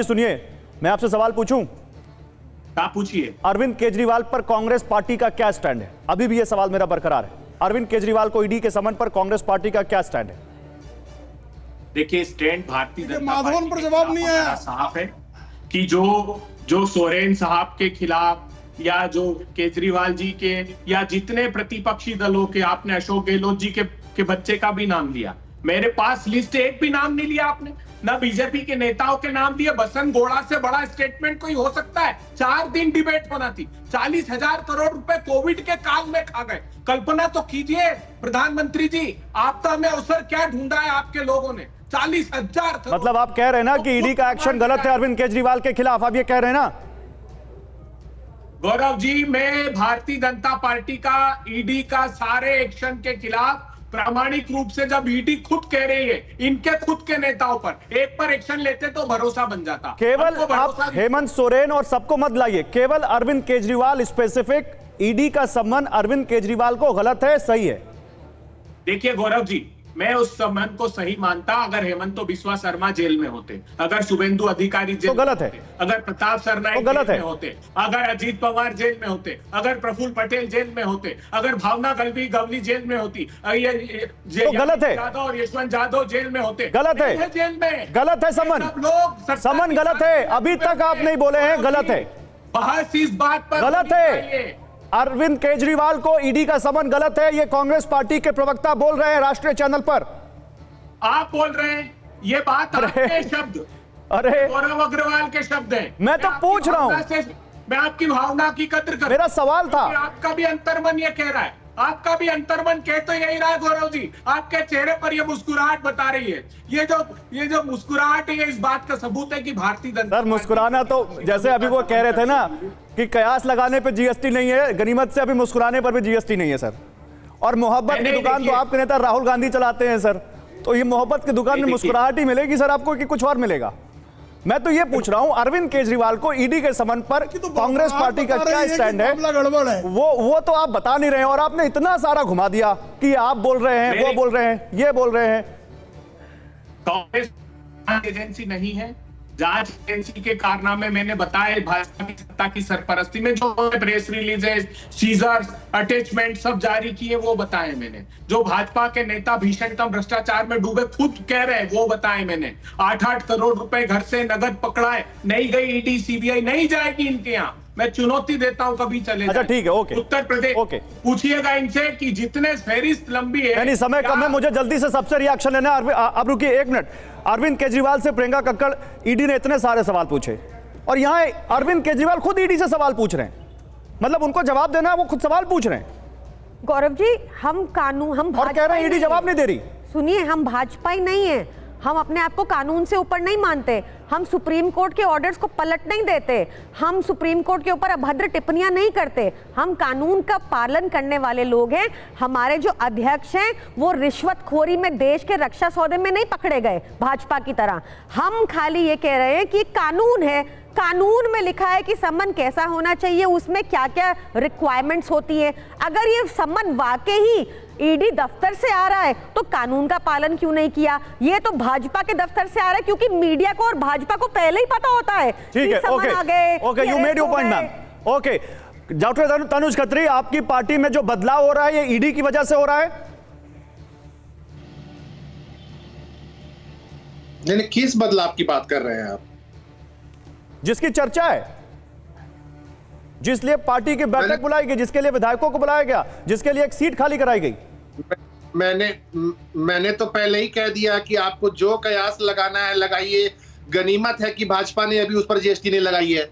S1: सुनिए, मैं आपसे सवाल पूछूं?
S4: आप पूछिए।
S1: अरविंद केजरीवाल पर कांग्रेस पार्टी का क्या स्टैंड है? अभी भी यह सवाल मेरा बरकरार है। अरविंद केजरीवाल को ईडी के समन पर कांग्रेस पार्टी का क्या स्टैंड है?
S4: देखिए, स्टैंड भारतीय जनता
S3: माधवन पर जवाब नहीं आया।
S4: साफ है कि जो सोरेन साहब के खिलाफ या जो केजरीवाल जी के या जितने प्रतिपक्षी दलों के, आपने अशोक गहलोत जी के बच्चे का भी नाम लिया, मेरे पास लिस्ट एक भी नाम नहीं लिया आपने। ना बीजेपी के नेताओं के नाम दिए। बसंत गौड़ा से बड़ा स्टेटमेंट कोई हो सकता है? 4 दिन डिबेट होना थी। 40,000 करोड़ रुपए कोविड के काल में खा गए। कल्पना तो कीजिए प्रधानमंत्री जी, आपदा में अवसर क्या ढूंढा है आपके लोगों ने? 40,000।
S1: मतलब आप कह रहे हैं ना कि ईडी का एक्शन गलत है अरविंद केजरीवाल के खिलाफ, आप ये कह रहे हैं ना?
S4: गौरव जी, मैं भारतीय जनता पार्टी का ईडी का सारे एक्शन के खिलाफ प्रामाणिक रूप से, जब ईडी खुद कह रही है इनके खुद के नेताओं पर एक पर एक्शन लेते तो भरोसा बन जाता।
S1: केवल आप हेमंत सोरेन और सबको मत लाइए, केवल अरविंद केजरीवाल स्पेसिफिक ईडी का सम्मान अरविंद केजरीवाल को गलत है, सही है?
S4: देखिए गौरव जी, मैं उस सम्मान को सही मानता अगर हेमंत बिस्वा शर्मा जेल में होते, अगर शुभेंदु अधिकारी जेल
S1: तो गलत है,
S4: अगर प्रताप सरनाईक
S1: गलत
S4: जेल में होते, अगर अजीत पवार जेल में होते, अगर प्रफुल्ल पटेल जेल में होते, अगर भावना गवली जेल में होती,
S1: तो गलत है।
S4: यादव और यशवंत यादव जेल में होते,
S1: गलत है,
S4: जेल में
S1: गलत है सम्मान, सम्मान गलत है। अभी तक आप नहीं बोले हैं, गलत है।
S4: बहस इस बात पर
S1: गलत है। अरविंद केजरीवाल को ईडी का समन गलत है, ये कांग्रेस पार्टी के प्रवक्ता बोल रहे हैं राष्ट्रीय चैनल पर।
S4: आप बोल रहे हैं ये बात, आपके शब्द,
S1: अरे
S4: गौरव अग्रवाल के शब्द हैं।
S1: मैं तो पूछ रहा हूं,
S4: मैं आपकी भावना की कद्र कर,
S1: मेरा सवाल था।
S4: आपका भी अंतर्मन ये कह रहा है, आपका भी अंतर्मन कह तो यही रहा है गौरव जी। आपके चेहरे पर ये मुस्कुराहट बता रही है। ये जो मुस्कुराहट है, इस बात का सबूत है कि भारतीय जनता।
S1: सर मुस्कुराना तो जैसे अभी वो कह रहे थे ना कि कयास लगाने पे जीएसटी नहीं है, गनीमत से अभी मुस्कुराने पर भी जीएसटी नहीं है सर। और मोहब्बत की दुकान तो आपके नेता राहुल गांधी चलाते हैं सर, तो ये मोहब्बत की दुकान में मुस्कुराहट ही मिलेगी सर आपको कि कुछ और मिलेगा? मैं तो ये पूछ रहा हूं अरविंद केजरीवाल को ईडी के समन पर कांग्रेस पार्टी का क्या स्टैंड है?
S3: गड़बड़ है
S1: वो तो आप बता नहीं रहे हैं, और आपने इतना सारा घुमा दिया कि आप बोल रहे हैं, वो बोल रहे हैं, ये बोल रहे हैं।
S4: कांग्रेस एजेंसी नहीं है, जांच एजेंसी के कारनामे मैंने बताए। भाजपा की सत्ता की सरपरस्ती में जो प्रेस रिलीजेस, सीजर्स, अटैचमेंट सब जारी किए वो बताए मैंने। जो भाजपा के नेता भीषणतम भ्रष्टाचार में डूबे खुद कह रहे हैं वो बताए मैंने। 8-8 करोड़ रुपए घर से नगद पकड़ाए, नहीं गई ईडी सीबीआई, नहीं जाएगी इनके यहाँ। मैं चुनौती देता हूं, कभी चले
S1: अच्छा ठीक है, ओके।
S4: उत्तर प्रदेश,
S1: ओके,
S4: पूछिएगा इनसे कि जितने फेरिस्त लंबी है।
S1: नहीं, समय कम है, मुझे जल्दी से सबसे रिएक्शन लेना है। अब रुकिए एक मिनट। अरविंद केजरीवाल से प्रियंका कक्कड़, ईडी ने इतने सारे सवाल पूछे और यहाँ अरविंद केजरीवाल खुद ईडी से सवाल पूछ रहे हैं, मतलब उनको जवाब देना है, वो खुद सवाल पूछ रहे हैं।
S2: गौरव जी, हम कानून, हम
S1: और कह रहे हैं ईडी जवाब नहीं दे रही।
S2: सुनिए, हम भाजपाई नहीं है, हम अपने आप को कानून से ऊपर नहीं मानते, हम सुप्रीम कोर्ट के ऑर्डर्स को पलट नहीं देते, हम सुप्रीम कोर्ट के ऊपर अभद्र टिप्पणियां नहीं करते, हम कानून का पालन करने वाले लोग हैं। हमारे जो अध्यक्ष हैं वो रिश्वतखोरी में, देश के रक्षा सौदे में नहीं पकड़े गए भाजपा की तरह। हम खाली ये कह रहे हैं कि कानून है, कानून में लिखा है कि सम्मन कैसा होना चाहिए, उसमें क्या क्या रिक्वायरमेंट्स होती है। अगर ये सम्मन वाकई ही ईडी दफ्तर से आ रहा है तो कानून का पालन क्यों नहीं किया? ये तो भाजपा के दफ्तर से आ रहा है, क्योंकि मीडिया को और भाजपा को पहले ही पता होता है।
S1: ठीक है, okay, you made your point ma'am. Okay, doctor Tanuj Khatri, आपकी पार्टी में जो बदलाव हो रहा है ये ईडी की वजह से हो रहा है?
S5: नहीं, किस बदलाव की बात कर रहे हैं आप?
S1: जिसकी चर्चा है जिसलिए पार्टी की बैठक बुलाई गई, जिसके लिए विधायकों को बुलाया गया, जिसके लिए एक सीट खाली कराई गई।
S5: मैंने तो पहले ही कह दिया कि आपको जो कयास लगाना है लगाइए। गनीमत है कि भाजपा ने अभी उस पर जीएसटी नहीं लगाई है,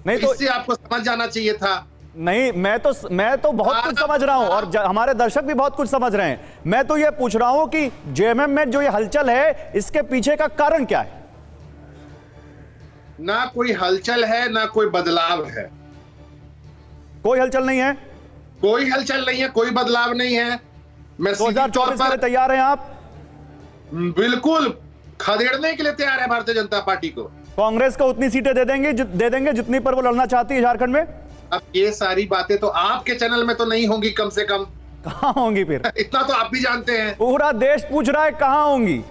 S1: नहीं तो
S5: इससे आपको समझ जाना चाहिए था।
S1: नहीं, मैं तो बहुत कुछ समझ रहा हूं और हमारे दर्शक भी बहुत कुछ समझ रहे हैं। मैं तो ये पूछ रहा हूं कि जेएमएम में जो ये हलचल है, इसके पीछे का कारण क्या है?
S5: ना कोई हलचल है, ना कोई बदलाव है।
S1: कोई हलचल नहीं है,
S5: कोई हलचल नहीं है, कोई बदलाव नहीं है। मैं
S1: 2024 के लिए तैयार हैं आप?
S5: बिल्कुल खदेड़ने के लिए तैयार है भारतीय जनता पार्टी को।
S1: कांग्रेस को उतनी सीटें दे देंगे जितनी पर वो लड़ना चाहती है झारखंड में?
S5: अब ये सारी बातें तो आपके चैनल में तो नहीं होंगी, कम से कम।
S1: कहां होंगी फिर?
S5: इतना तो आप भी जानते हैं।
S1: पूरा देश पूछ रहा है कहां होंगी।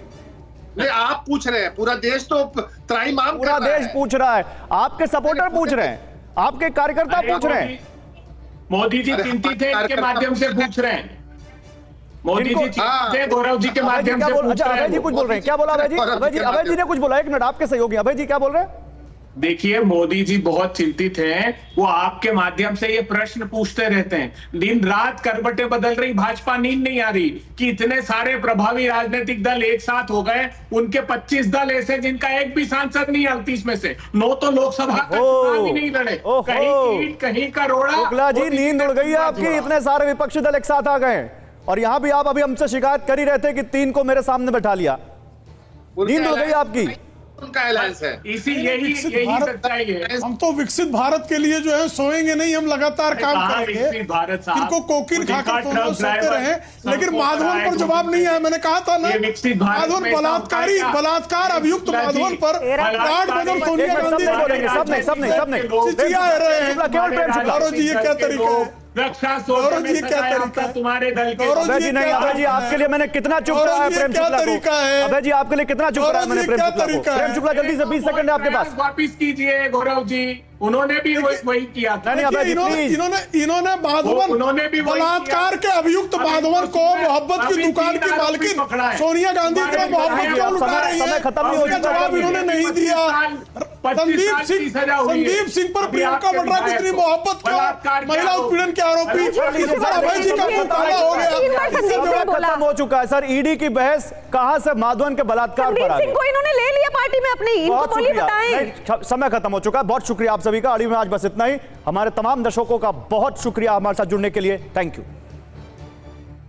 S5: नहीं, आप पूछ रहे हैं, पूरा देश तो त्राईमाम
S1: पूरा
S5: कर रहा
S1: देश
S5: है।
S1: पूछ रहा है, आपके सपोर्टर पूछ रहे हैं, आपके कार्यकर्ता पूछ रहे हैं।
S4: मोदी जी चिंतित है, इनके माध्यम से पूछ रहे हैं। मोदी जी चिंतित है, गौरव जी के माध्यम से पूछ रहे
S1: अभय जी
S4: हैं।
S1: कुछ बोल रहे हैं, क्या बोला अभय जी? अभय जी ने कुछ बोला, एक मिनट, आपके सहयोगी अभय जी क्या बोल रहे हैं?
S4: देखिए, मोदी जी बहुत चिंतित हैं, वो आपके माध्यम से ये प्रश्न पूछते रहते हैं। दिन रात करवटें बदल रही भाजपा, नींद नहीं आ रही कि इतने सारे प्रभावी राजनीतिक दल एक साथ हो गए, उनके 25 दल ऐसे जिनका एक भी सांसद नहीं 38 में से, 9 तो लोकसभा का चुनाव ही नहीं लड़े, कहीं ईंट कहीं करोड़ा।
S1: शुक्ला जी, नींद उड़ गई है आपकी, इतने सारे विपक्षी दल एक साथ आ गए और यहां भी आप अभी हमसे शिकायत कर ही रहे थे कि 3 को मेरे सामने बैठा लिया। नींद उड़ गई आपकी।
S5: उनका अलायंस है।
S4: इसी यही सच्चाई है।
S3: हम तो विकसित भारत के लिए जो है सोएंगे नहीं, हम लगातार काम करेंगे।
S4: विकसित भारत साहब,
S3: इनको कोकीन खाकर
S4: ट्रक
S3: सोते
S4: ड्राइवर,
S3: रहे, लेकिन
S4: सबको
S3: माधवन पर जवाब नहीं है। मैंने कहा था ना,
S4: ये विकसित भारत
S3: माधवन
S4: में
S3: बलात्कार अभियुक्त माधवन पर ब्राड बदल सोनिया गांधी
S1: सब नहीं बोलेंगे, सब नहीं।
S3: चिचिया रहे हैं।
S1: केवल प्रेम शुक्ला।
S3: गौरव जी, ये क्या तरीका है?
S4: रक्षा
S3: गौरव जी, क्या तरीका है?
S4: तुम्हारे दल के
S3: गौरव
S1: अभय जी नहीं, अभय जी आपके लिए मैंने कितना चुप कराया
S3: गौरव जी,
S1: प्रेम
S3: क्या
S1: शुक्ला
S3: तरीका
S1: को।
S3: है?
S1: अभय जी आपके लिए कितना चुप कराया
S3: गौरव
S1: मैंने
S3: जी,
S1: प्रेम
S3: क्या
S1: शुक्ला को।
S3: तरीका है?
S1: प्रेम शुक्ला जल्दी से 20 सेकंड है आपके पास।
S4: वापिस कीजिए गौरव जी, उन्होंने भी वही किया था।
S1: नहीं, अभय जी, प्लीज।
S3: इन्होंने माधवन
S4: उन्होंने भी वही
S3: बलात्कार
S4: किया।
S3: के अभियुक्त माधवन को मोहब्बत की
S4: अभी
S3: दुकान
S4: 3
S3: की
S4: आरोपी
S3: मालकिन
S4: पकड़ा है।
S3: सोनिया गांधी की
S4: हमारे
S3: मोहब्बत
S1: अभी
S3: क्यों
S1: आप
S3: लुटा रही
S1: समय
S3: है?
S1: खत्म नहीं हो
S3: उसका
S1: चुका
S3: जवाब
S1: है।
S3: इन्होंने नहीं दिया। संदीप सिंह पर प्रियंका वड्रा की इतनी मोहब्बत को, महिला उत्पीड़न के आरोपी इस पर अभय जी का मुताला हो गया।
S1: समय खत्म हो चुका है सर। ईडी की बहस कहां से माधवन के बलात्कार पर आ
S2: संदीप सिंह
S1: गई?
S2: को इन्होंने ले लिया पार्टी में अपनी, इनको
S1: बहुत
S2: बोलिए,
S1: शुक्रिया।
S2: बताएं।
S1: नहीं, समय खत्म हो चुका है। बहुत शुक्रिया आप सभी का। अड़ी में आज बस इतना ही। हमारे तमाम दर्शकों का बहुत शुक्रिया हमारे साथ जुड़ने के लिए। Thank you.